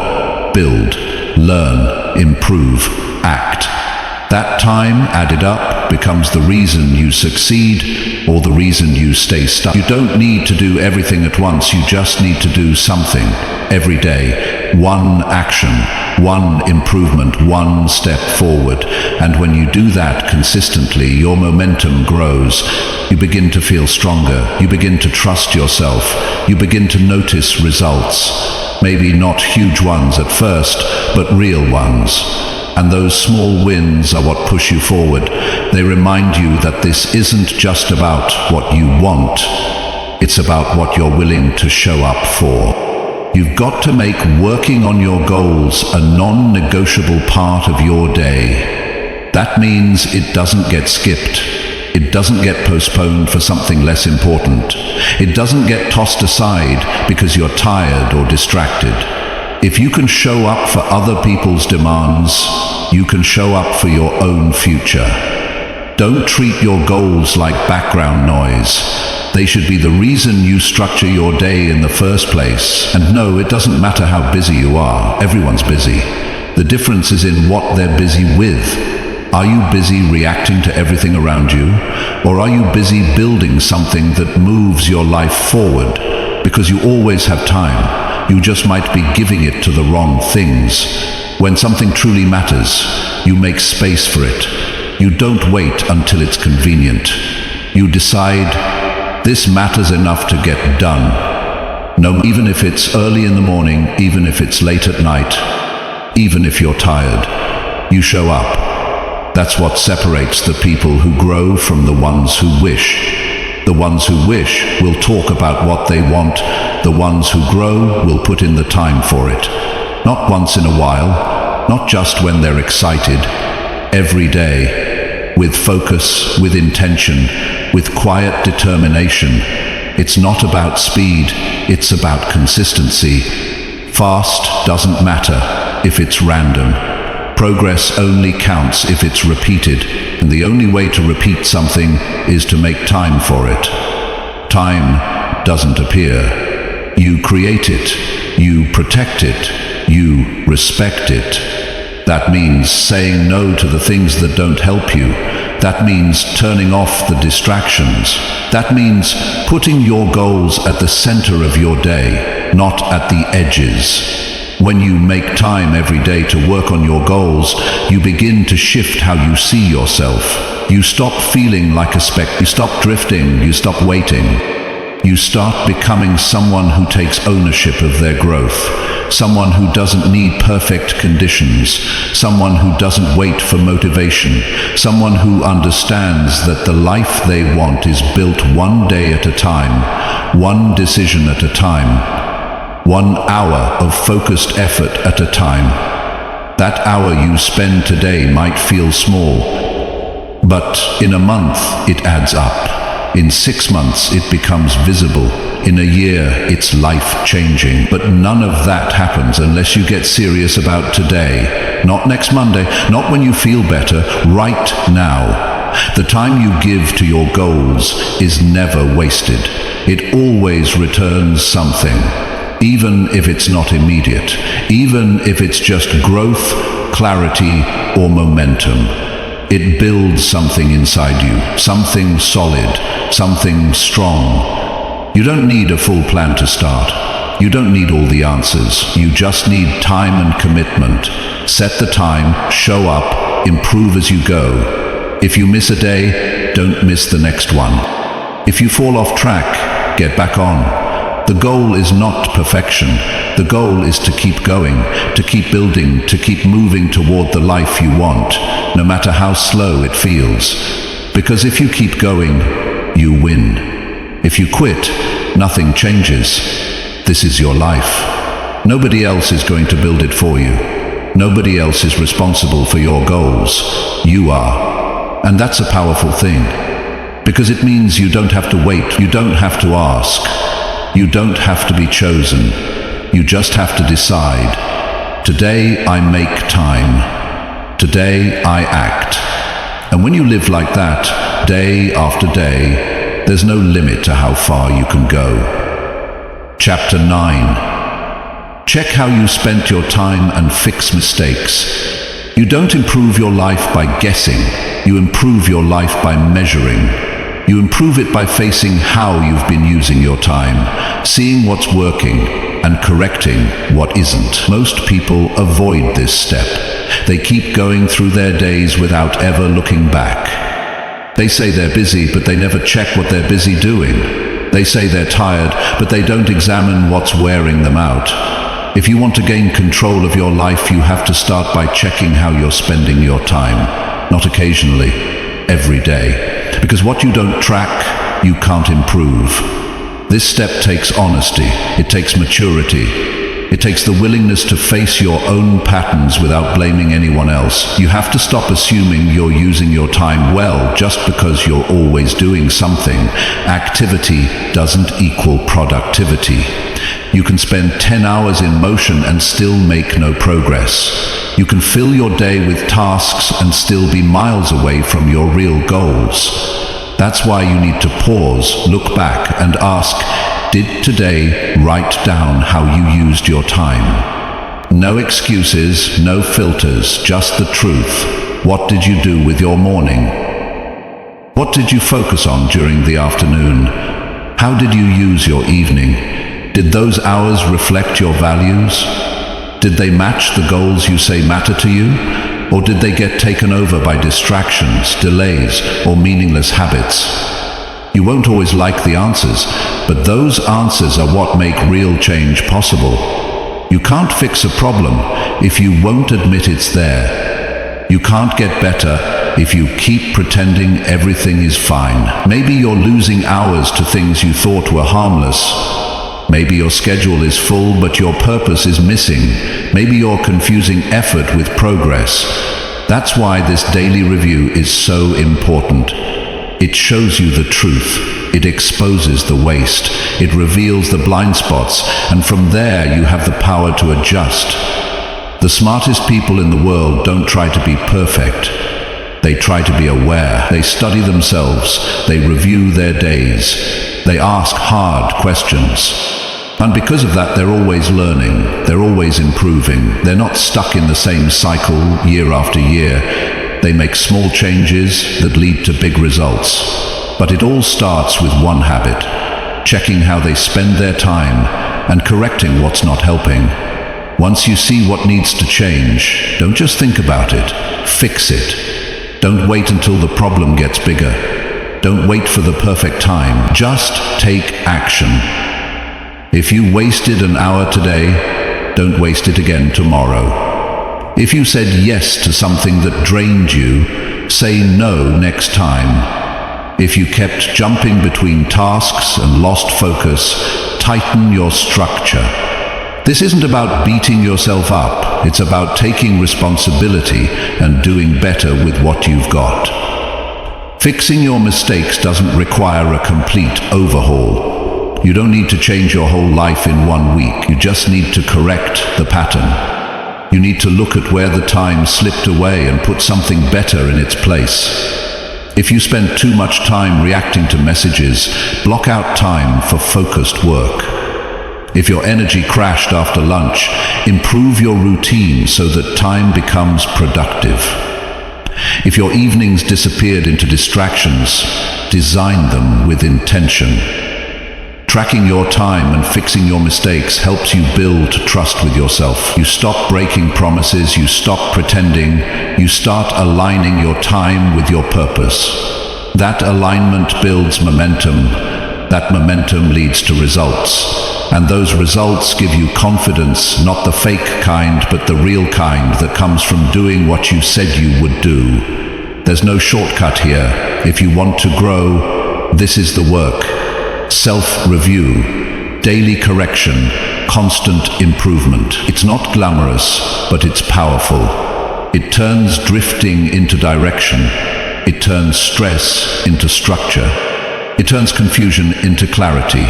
Build, learn, improve, act. That time added up becomes the reason you succeed or the reason you stay stuck. You don't need to do everything at once. You just need to do something every day. One action, one improvement, one step forward. And when you do that consistently, your momentum grows. You begin to feel stronger. You begin to trust yourself. You begin to notice results. Maybe not huge ones at first, but real ones. And those small wins are what push you forward. They remind you that this isn't just about what you want. It's about what you're willing to show up for. You've got to make working on your goals a non-negotiable part of your day. That means it doesn't get skipped. It doesn't get postponed for something less important. It doesn't get tossed aside because you're tired or distracted. If you can show up for other people's demands, you can show up for your own future. Don't treat your goals like background noise. They should be the reason you structure your day in the first place. And no, it doesn't matter how busy you are. Everyone's busy. The difference is in what they're busy with. Are you busy reacting to everything around you? Or are you busy building something that moves your life forward? Because you always have time. You just might be giving it to the wrong things. When something truly matters, you make space for it. You don't wait until it's convenient. You decide, this matters enough to get done. No, even if it's early in the morning, even if it's late at night, even if you're tired, you show up. That's what separates the people who grow from the ones who wish. The ones who wish will talk about what they want. The ones who grow will put in the time for it. Not once in a while, not just when they're excited. Every day, with focus, with intention, with quiet determination. It's not about speed, it's about consistency. Fast doesn't matter if it's random. Progress only counts if it's repeated, and the only way to repeat something is to make time for it. Time doesn't appear. You create it. You protect it. You respect it. That means saying no to the things that don't help you. That means turning off the distractions. That means putting your goals at the center of your day, not at the edges. When you make time every day to work on your goals, you begin to shift how you see yourself. You stop feeling like a speck. You stop drifting. You stop waiting. You start becoming someone who takes ownership of their growth. Someone who doesn't need perfect conditions. Someone who doesn't wait for motivation. Someone who understands that the life they want is built one day at a time, one decision at a time, 1 hour of focused effort at a time. That hour you spend today might feel small, but in a month it adds up. In 6 months it becomes visible. In a year it's life-changing. But none of that happens unless you get serious about today. Not next Monday, not when you feel better, right now. The time you give to your goals is never wasted. It always returns something, even if it's not immediate, even if it's just growth, clarity, or momentum. It builds something inside you, something solid, something strong. You don't need a full plan to start. You don't need all the answers. You just need time and commitment. Set the time, show up, improve as you go. If you miss a day, don't miss the next one. If you fall off track, get back on. The goal is not perfection. The goal is to keep going, to keep building, to keep moving toward the life you want, no matter how slow it feels. Because if you keep going, you win. If you quit, nothing changes. This is your life. Nobody else is going to build it for you. Nobody else is responsible for your goals. You are. And that's a powerful thing. Because it means you don't have to wait. You don't have to ask. You don't have to be chosen. You just have to decide. Today I make time. Today I act. And when you live like that, day after day, there's no limit to how far you can go. Chapter 9. Check how you spent your time and fix mistakes. You don't improve your life by guessing. You improve your life by measuring. You improve it by facing how you've been using your time, seeing what's working, and correcting what isn't. Most people avoid this step. They keep going through their days without ever looking back. They say they're busy, but they never check what they're busy doing. They say they're tired, but they don't examine what's wearing them out. If you want to gain control of your life, you have to start by checking how you're spending your time. Not occasionally, every day. Because what you don't track, you can't improve. This step takes honesty. It takes maturity. It takes the willingness to face your own patterns without blaming anyone else. You have to stop assuming you're using your time well just because you're always doing something. Activity doesn't equal productivity. You can spend 10 hours in motion and still make no progress. You can fill your day with tasks and still be miles away from your real goals. That's why you need to pause, look back, and ask, did today write down how you used your time? No excuses, no filters, just the truth. What did you do with your morning? What did you focus on during the afternoon? How did you use your evening? Did those hours reflect your values? Did they match the goals you say matter to you? Or did they get taken over by distractions, delays, or meaningless habits? You won't always like the answers, but those answers are what make real change possible. You can't fix a problem if you won't admit it's there. You can't get better if you keep pretending everything is fine. Maybe you're losing hours to things you thought were harmless. Maybe your schedule is full, but your purpose is missing. Maybe you're confusing effort with progress. That's why this daily review is so important. It shows you the truth. It exposes the waste. It reveals the blind spots, and from there you have the power to adjust. The smartest people in the world don't try to be perfect. They try to be aware. They study themselves. They review their days. They ask hard questions. And because of that, they're always learning. They're always improving. They're not stuck in the same cycle year after year. They make small changes that lead to big results. But it all starts with one habit: checking how they spend their time and correcting what's not helping. Once you see what needs to change, don't just think about it, fix it. Don't wait until the problem gets bigger. Don't wait for the perfect time. Just take action. If you wasted an hour today, don't waste it again tomorrow. If you said yes to something that drained you, say no next time. If you kept jumping between tasks and lost focus, tighten your structure. This isn't about beating yourself up. It's about taking responsibility and doing better with what you've got. Fixing your mistakes doesn't require a complete overhaul. You don't need to change your whole life in 1 week. You just need to correct the pattern. You need to look at where the time slipped away and put something better in its place. If you spend too much time reacting to messages, block out time for focused work. If your energy crashed after lunch, improve your routine so that time becomes productive. If your evenings disappeared into distractions, design them with intention. Tracking your time and fixing your mistakes helps you build trust with yourself. You stop breaking promises, you stop pretending, you start aligning your time with your purpose. That alignment builds momentum. That momentum leads to results. And those results give you confidence, not the fake kind, but the real kind that comes from doing what you said you would do. There's no shortcut here. If you want to grow, this is the work. Self-review, daily correction, constant improvement. It's not glamorous, but it's powerful. It turns drifting into direction. It turns stress into structure. It turns confusion into clarity.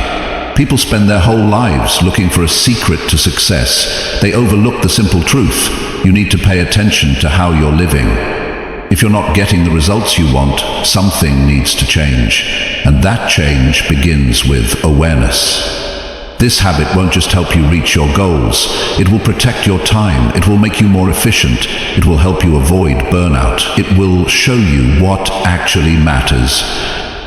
People spend their whole lives looking for a secret to success. They overlook the simple truth. You need to pay attention to how you're living. If you're not getting the results you want, something needs to change. And that change begins with awareness. This habit won't just help you reach your goals. It will protect your time. It will make you more efficient. It will help you avoid burnout. It will show you what actually matters.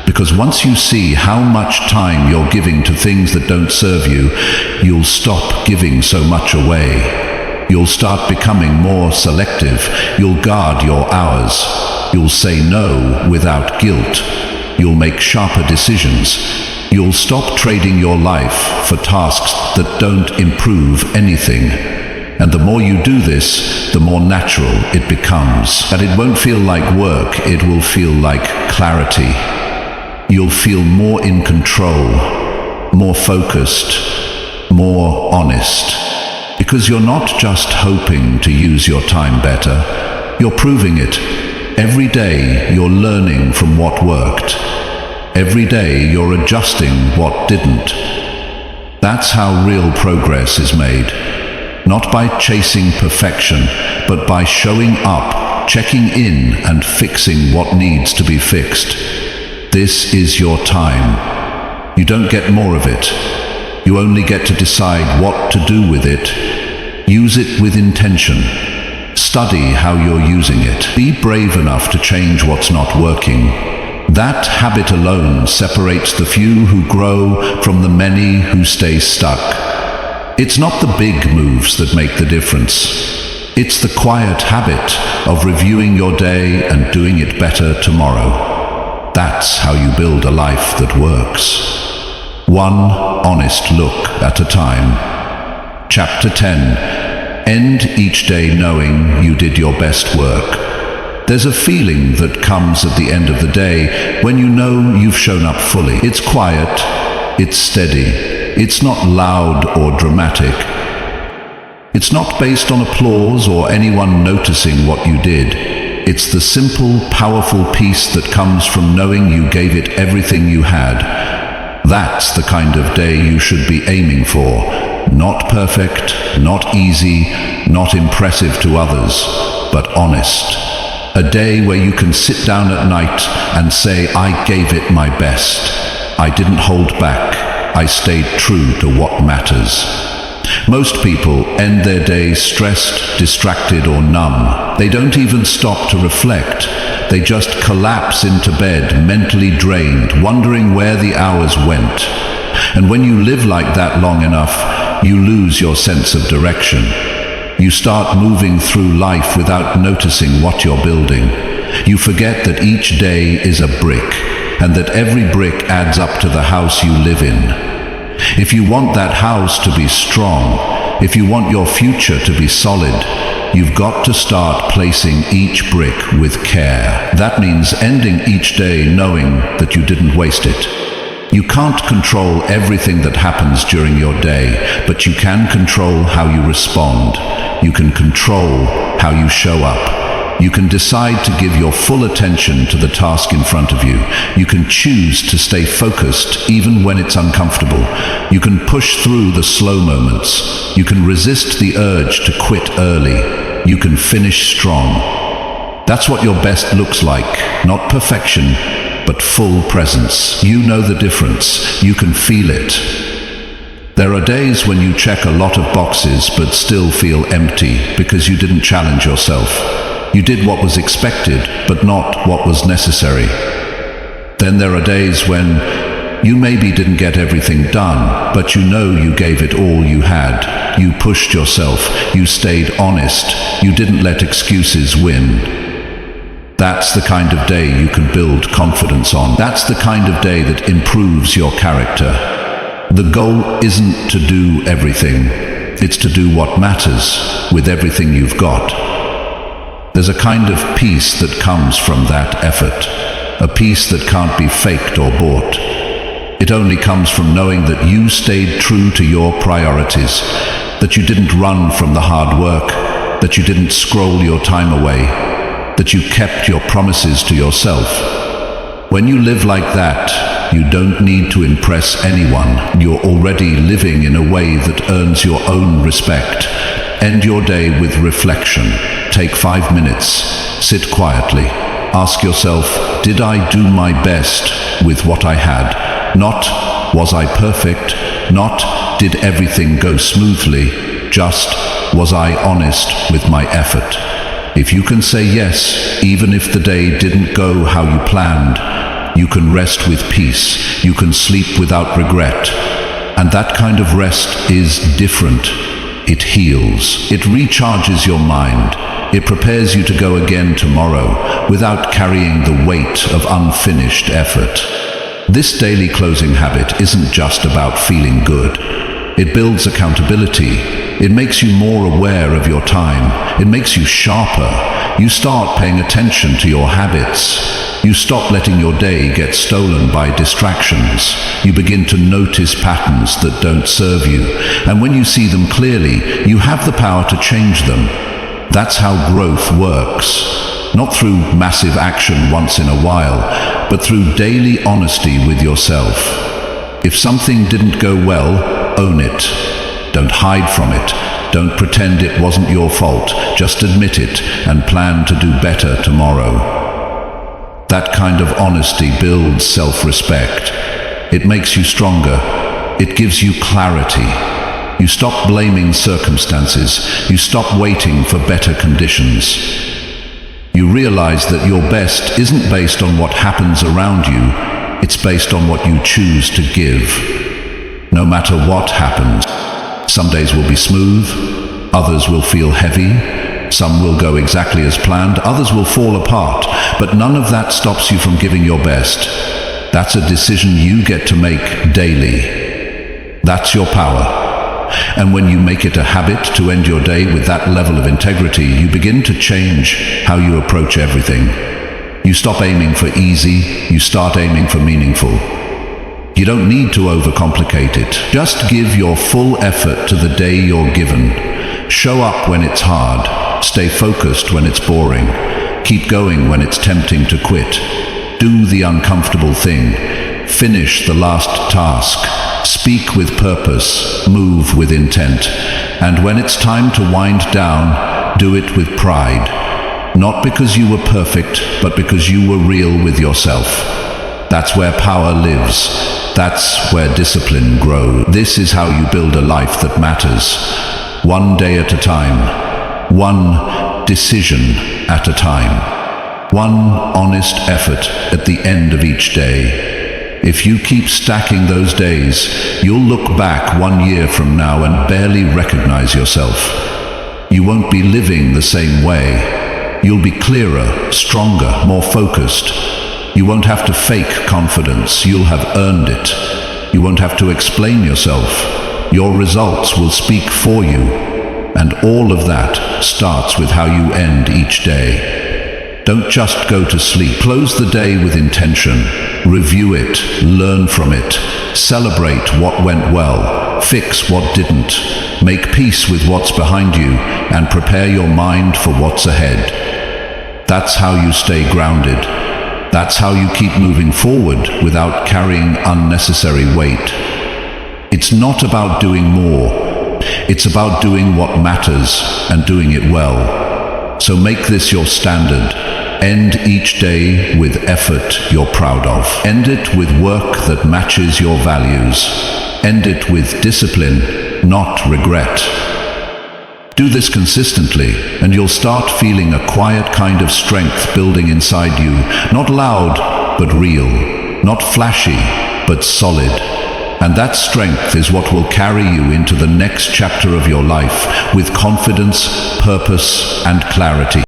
Because once you see how much time you're giving to things that don't serve you, you'll stop giving so much away. You'll start becoming more selective. You'll guard your hours. You'll say no without guilt. You'll make sharper decisions. You'll stop trading your life for tasks that don't improve anything. And the more you do this, the more natural it becomes. And it won't feel like work, it will feel like clarity. You'll feel more in control, more focused, more honest. Because you're not just hoping to use your time better, you're proving it. Every day you're learning from what worked. Every day you're adjusting what didn't. That's how real progress is made. Not by chasing perfection, but by showing up, checking in, and fixing what needs to be fixed. This is your time. You don't get more of it. You only get to decide what to do with it. Use it with intention. Study how you're using it. Be brave enough to change what's not working. That habit alone separates the few who grow from the many who stay stuck. It's not the big moves that make the difference. It's the quiet habit of reviewing your day and doing it better tomorrow. That's how you build a life that works. One honest look at a time. Chapter 10. End each day knowing you did your best work. There's a feeling that comes at the end of the day when you know you've shown up fully. It's quiet, it's steady, it's not loud or dramatic. It's not based on applause or anyone noticing what you did. It's the simple, powerful peace that comes from knowing you gave it everything you had. That's the kind of day you should be aiming for. Not perfect, not easy, not impressive to others, but honest. A day where you can sit down at night and say, I gave it my best. I didn't hold back. I stayed true to what matters. Most people end their days stressed, distracted, or numb. They don't even stop to reflect. They just collapse into bed, mentally drained, wondering where the hours went. And when you live like that long enough, you lose your sense of direction. You start moving through life without noticing what you're building. You forget that each day is a brick, and that every brick adds up to the house you live in. If you want that house to be strong, if you want your future to be solid, you've got to start placing each brick with care. That means ending each day knowing that you didn't waste it. You can't control everything that happens during your day, but you can control how you respond. You can control how you show up. You can decide to give your full attention to the task in front of you. You can choose to stay focused even when it's uncomfortable. You can push through the slow moments. You can resist the urge to quit early. You can finish strong. That's what your best looks like, not perfection, but full presence. You know the difference. You can feel it. There are days when you check a lot of boxes but still feel empty because you didn't challenge yourself. You did what was expected, but not what was necessary. Then there are days when you maybe didn't get everything done, but you know you gave it all you had. You pushed yourself. You stayed honest. You didn't let excuses win. That's the kind of day you can build confidence on. That's the kind of day that improves your character. The goal isn't to do everything. It's to do what matters with everything you've got. There's a kind of peace that comes from that effort. A peace that can't be faked or bought. It only comes from knowing that you stayed true to your priorities, that you didn't run from the hard work, that you didn't scroll your time away, that you kept your promises to yourself. When you live like that, you don't need to impress anyone. You're already living in a way that earns your own respect. End your day with reflection. Take 5 minutes. Sit quietly. Ask yourself, did I do my best with what I had? Not, was I perfect? Not, did everything go smoothly? Just, was I honest with my effort? If you can say yes, even if the day didn't go how you planned, you can rest with peace. You can sleep without regret. And that kind of rest is different. It heals. It recharges your mind. It prepares you to go again tomorrow without carrying the weight of unfinished effort. This daily closing habit isn't just about feeling good. It builds accountability. It makes you more aware of your time. It makes you sharper. You start paying attention to your habits. You stop letting your day get stolen by distractions. You begin to notice patterns that don't serve you. And when you see them clearly, you have the power to change them. That's how growth works. Not through massive action once in a while, but through daily honesty with yourself. If something didn't go well, own it. Don't hide from it. Don't pretend it wasn't your fault. Just admit it and plan to do better tomorrow. That kind of honesty builds self-respect. It makes you stronger. It gives you clarity. You stop blaming circumstances. You stop waiting for better conditions. You realize that your best isn't based on what happens around you. It's based on what you choose to give. No matter what happens. Some days will be smooth, others will feel heavy, some will go exactly as planned, others will fall apart, but none of that stops you from giving your best. That's a decision you get to make daily. That's your power. And when you make it a habit to end your day with that level of integrity, you begin to change how you approach everything. You stop aiming for easy, you start aiming for meaningful. You don't need to overcomplicate it. Just give your full effort to the day you're given. Show up when it's hard. Stay focused when it's boring. Keep going when it's tempting to quit. Do the uncomfortable thing. Finish the last task. Speak with purpose. Move with intent. And when it's time to wind down, do it with pride. Not because you were perfect, but because you were real with yourself. That's where power lives. That's where discipline grows. This is how you build a life that matters. One day at a time. One decision at a time. One honest effort at the end of each day. If you keep stacking those days, you'll look back 1 year from now and barely recognize yourself. You won't be living the same way. You'll be clearer, stronger, more focused. You won't have to fake confidence. You'll have earned it. You won't have to explain yourself. Your results will speak for you. And all of that starts with how you end each day. Don't just go to sleep. Close the day with intention. Review it, learn from it, celebrate what went well, fix what didn't, make peace with what's behind you, and prepare your mind for what's ahead. That's how you stay grounded. That's how you keep moving forward without carrying unnecessary weight. It's not about doing more. It's about doing what matters and doing it well. So make this your standard. End each day with effort you're proud of. End it with work that matches your values. End it with discipline, not regret. Do this consistently, and you'll start feeling a quiet kind of strength building inside you. Not loud, but real. Not flashy, but solid. And that strength is what will carry you into the next chapter of your life with confidence, purpose, and clarity.